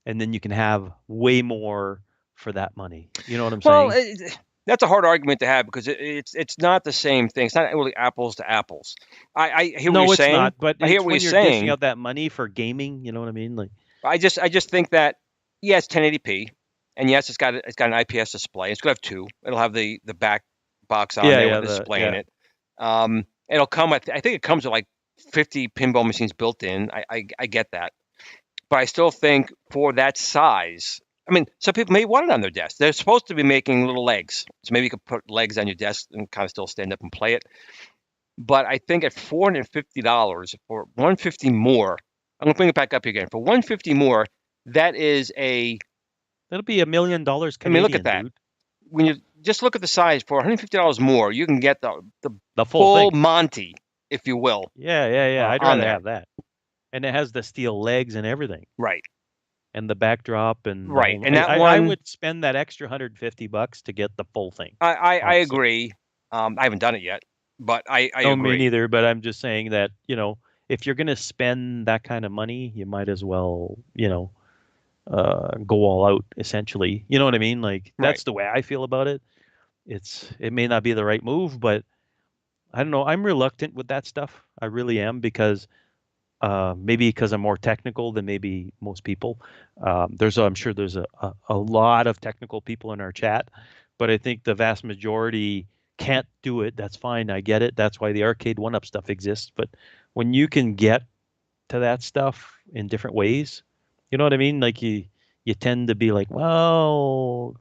And then you can have way more for that money. You know what I'm saying? that's a hard argument to have because it's not the same thing. It's not really apples to apples. I hear what you're No, it's saying. not. But I hear it's what you're when you're dishing saying. out that money for gaming. You know what I mean? Like, I just think that yes, 1080p, and yes, it's got an IPS display. It's going to have two. It'll have the back box on yeah, there yeah, with the display in yeah. it. It'll come with I think it comes with like 50 pinball machines built in. I get that, but I still think for that size. I mean, some people may want it on their desk. They're supposed to be making little legs, so maybe you could put legs on your desk and kind of still stand up and play it. But I think at $450 or 150 more, I'm gonna bring it back up again. For 150 more, that is a. That'll be $1 million I mean, look at Canadian, that. dude. When you just look at the size, for $150 more, you can get the The full full thing. Monty, if you will, Yeah, yeah, yeah. I'd on rather there. have that. And it has the steel legs and everything, Right, and the backdrop and the right. whole. And that I one, would spend that extra $150 to get the full thing. I Honestly, agree. I haven't done it yet, but I no, me agree. neither. But I'm just saying that if you're gonna spend that kind of money, you might as well go all out. Essentially, you know what I mean? Like Right. that's the way I feel about it. It may not be the right move, but I don't know. I'm reluctant with that stuff. I really am because maybe because I'm more technical than maybe most people. I'm sure there's a lot of technical people in our chat, but I think the vast majority can't do it. That's fine. I get it. That's why the arcade one-up stuff exists. But when you can get to that stuff in different ways, you know what I mean? Like you tend to be like, well,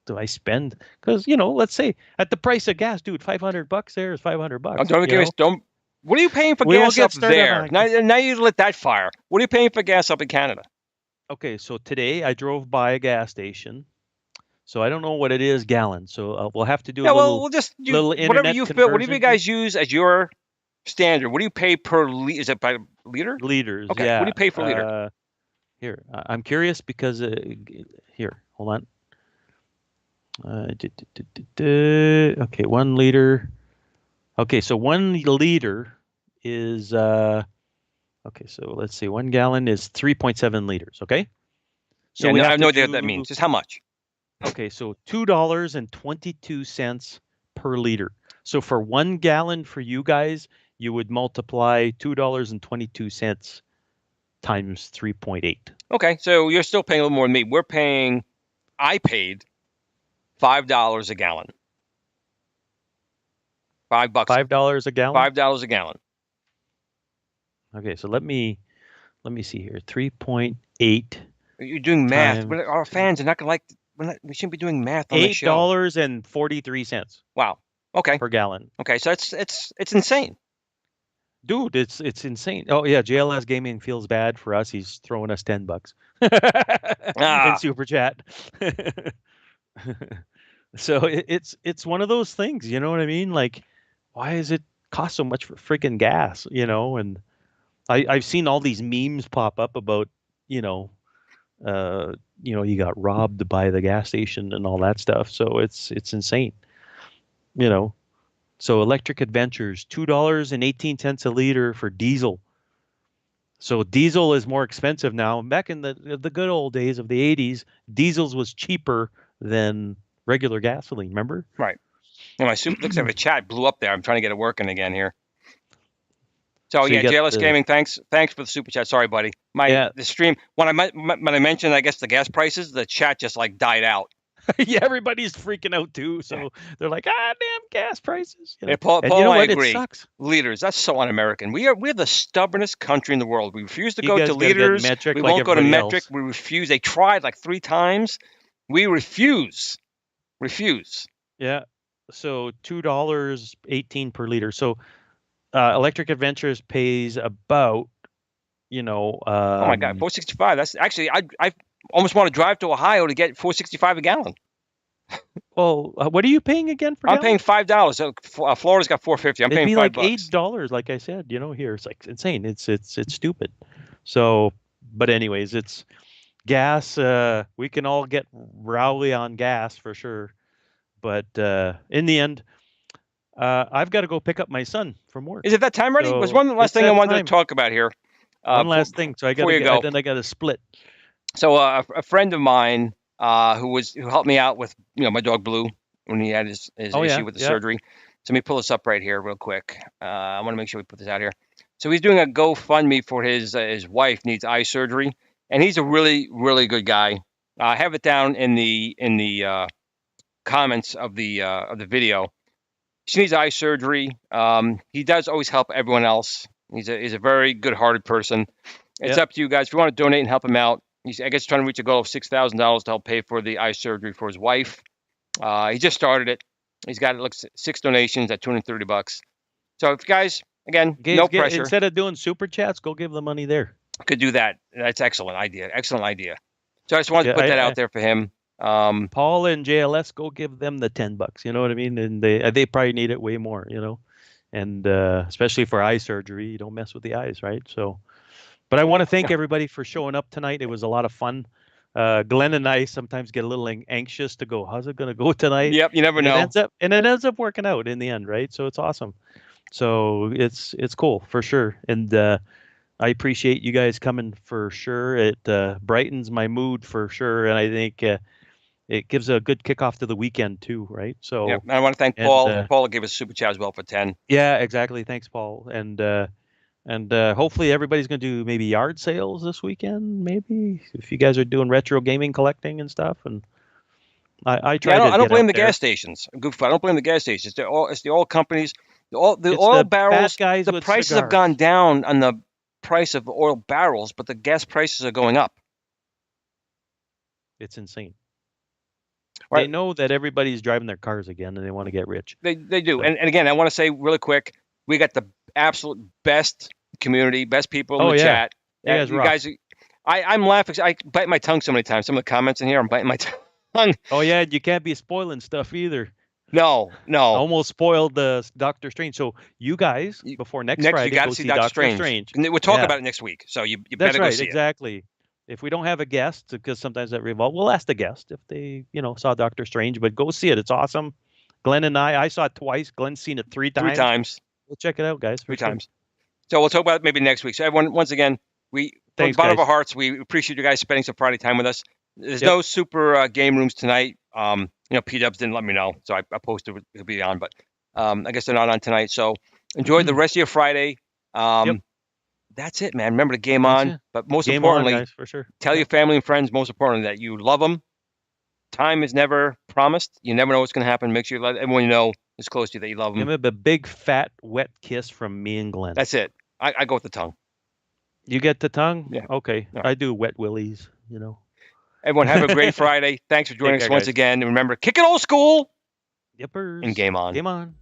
do I spend? Because let's say at the price of gas, dude, $500 there is $500. Don't give us don't. What are you paying for We won't gas get up started there? on Now you lit that fire. What are you paying for gas up in Canada? Okay, so today I drove by a gas station, so I don't know what it is gallons. So we'll have to do a Yeah, well, little we'll just use little whatever internet you feel. Whatever you conversion here. guys use as your standard. What do you pay per liter? Is it by liter? Liters, Okay. What do yeah. you pay for liter? Here, I'm curious because here, hold on. Okay, 1 liter. Okay, so 1 liter is okay. So let's see, 1 gallon is 3.7 liters. Okay, so Yeah, we no, I have have to no idea what that do means. Just how much? Okay, so $2.22 per liter. So for 1 gallon for you guys, you would multiply $2.22 times 3.8. Okay, so you're still paying a little more than me. I paid $5 a gallon. $5. $5 a gallon? $5 a gallon. Okay, so let me see here. 3.8 You're doing math. times Our fans are not gonna like. We shouldn't be doing math on the show. $8.43 Wow. Okay. per gallon. Okay. So it's insane. Dude, it's insane. Oh yeah, JLS Gaming feels bad for us. He's throwing us $10 in Ah, super chat. So it's one of those things, you know what I mean? Like, why does it cost so much for freaking gas? And I've seen all these memes pop up about, you know, you got robbed by the gas station and all that stuff. So it's insane, you know. So Electric Adventures, $2.18 a liter for diesel. So diesel is more expensive now. Back in the good old days of the 80s, diesels was cheaper than regular gasoline, remember? right. And my soup looks like the chat blew up there. I'm trying to get it working again here. So So you yeah, got JLS the Gaming, thanks for the super chat. Sorry, buddy. yeah, The stream when I mentioned I guess the gas prices, the chat just like died out. yeah, everybody's freaking out too. So they're like, damn gas prices. Yeah, And you Paul know and I what? It agree. sucks. Leaders, that's so un-American. We're the stubbornest country in the world. We refuse to You go to guys got to get leaders. We metric like won't go to everybody metric. else. We refuse. They tried like 3 times. We refuse. Refuse. Yeah. So $2.18 per liter. So Electric Adventures pays about, you know, Oh my God, 465. That's actually I almost want to drive to Ohio to get 465 a gallon. well, what are you paying again per I'm gallon? paying $5. So, Florida's got 450. I'm It'd paying be five like bucks. $8, like I said, here. It's like insane. It's stupid. So, but anyways, it's gas. We can all get rowdy on gas for sure. But in the end, I've got to go pick up my son from Is work. it that time already? Was So one last it's thing I that wanted to time. talk about here. One last thing. So I got Before to you get. go. Then I got to split. So a friend of mine who helped me out with my dog Blue. when he had his Oh issue yeah, with the yeah, surgery. So let me pull this up right here real quick. I want to make sure we put this out here. So he's doing a GoFundMe for his wife needs eye surgery, and he's a really really good guy. I have it down in the comments of the video. She needs eye surgery. He does always help everyone else. He's a very good-hearted person. It's yeah. up to you guys if you want to donate and help him out. He's I guess trying to reach a goal of $6,000 to help pay for the eye surgery for his wife. He just started it. He's got it looks 6 donations at $230. So if you guys again, no pressure, Instead of doing super chats, go give the money there. could do that. That's excellent idea. Excellent idea. So I just wanted to Yeah, put that out there for him. Paul and JLS, go give them the $10. You know what I mean? And they probably need it way more. And especially for eye surgery, you don't mess with the eyes, right? So, but I want to thank everybody for showing up tonight. It was a lot of fun. Glenn and I sometimes get a little anxious to go, how's it going to go tonight? Yep, you never And know. it ends up working out in the end, right? So it's awesome. So it's cool for sure. And I appreciate you guys coming for sure. It brightens my mood for sure, and I think it gives a good kickoff to the weekend too, right? Yep. So, And I want to thank and Paul. Paul gave us a super chat as well for 10. yeah, exactly. Thanks, Paul. And hopefully everybody's going to do maybe yard sales this weekend. Maybe if you guys are doing retro gaming collecting and stuff, and I Yeah, try to I don't get blame out the there. gas stations. Goof, I don't blame the gas stations. It's the oil companies. The It's oil the fat barrels. guys The with prices have gone cigars. down on the price of oil barrels, but the gas prices are going up. It's insane. They Right? know that everybody's driving their cars again, and they want to get rich. They do. So, And again, I want to say really quick, we got the absolute best community, best people in oh the yeah, chat. you guys You rock. guys, I'm laughing. I bite my tongue so many times. Some of the comments in here, I'm biting my tongue. Oh yeah, you can't be spoiling stuff either. No, no. Almost spoiled the Doctor Strange. So you guys, You, before next next, you Friday, got to go see see Doctor Doctor Strange. Strange. We'll talk Yeah, about it next week. So you that's better go right, see it. exactly. If we don't have a guest, because sometimes that revolve, we'll ask the guest if they, saw Doctor Strange. But go see it; it's awesome. Glenn and I saw it twice. Glenn's seen it three Three times. times. We'll check it out, guys, for Three sure. times. So we'll talk about it maybe next week. So everyone, once again, from the Thanks, bottom of our guys. hearts, we appreciate you guys spending some Friday time with us. There's Yep. no super game rooms tonight. P Dubs didn't let me know, so I posted it'll be on, but I guess they're not on tonight. So enjoy the rest of your Friday. Yep. That's it, man. Remember to game That's on, it. but most Game on, importantly, guys, for sure. tell your family and friends, most importantly, that you love them. Time is never promised. You never know what's going to happen. Make sure you let everyone you know is close to you that you love Give them. him a big, fat, wet kiss from me and Glenn. That's it. I go with the tongue. You get the tongue? Yeah. Okay. No. I do wet willies, Everyone have a great Friday. Thanks for joining Take us care, once guys. again. And remember, kick it old school Yippers. and game on. Game on.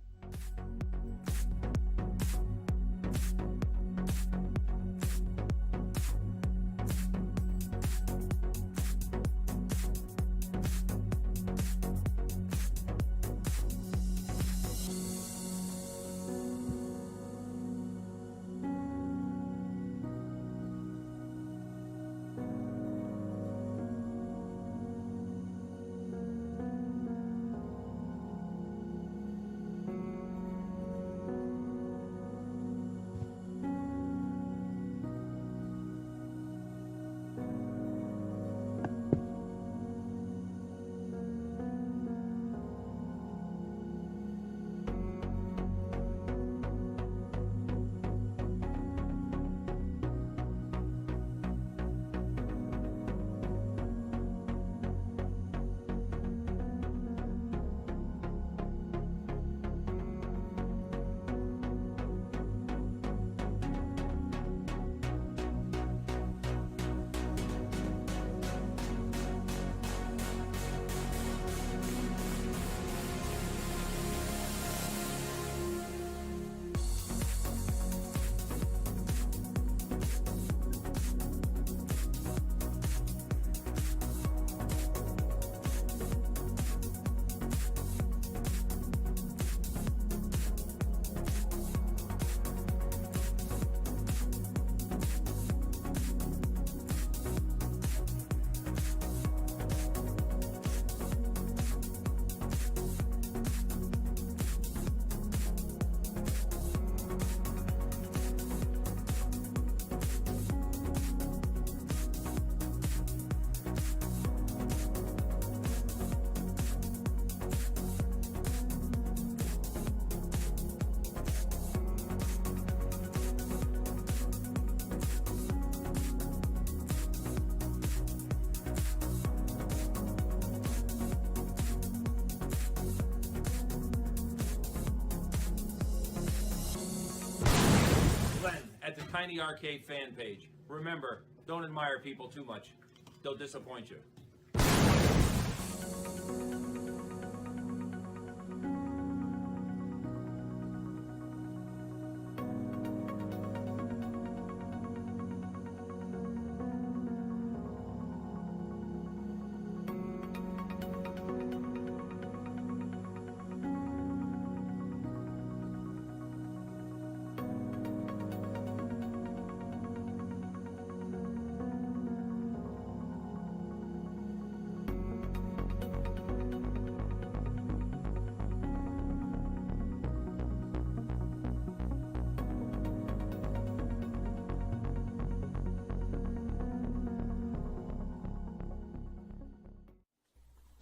Tiny Arcade fan page. Remember, don't admire people too much. They'll disappoint you.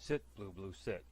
Sit, Blue Blue, sit.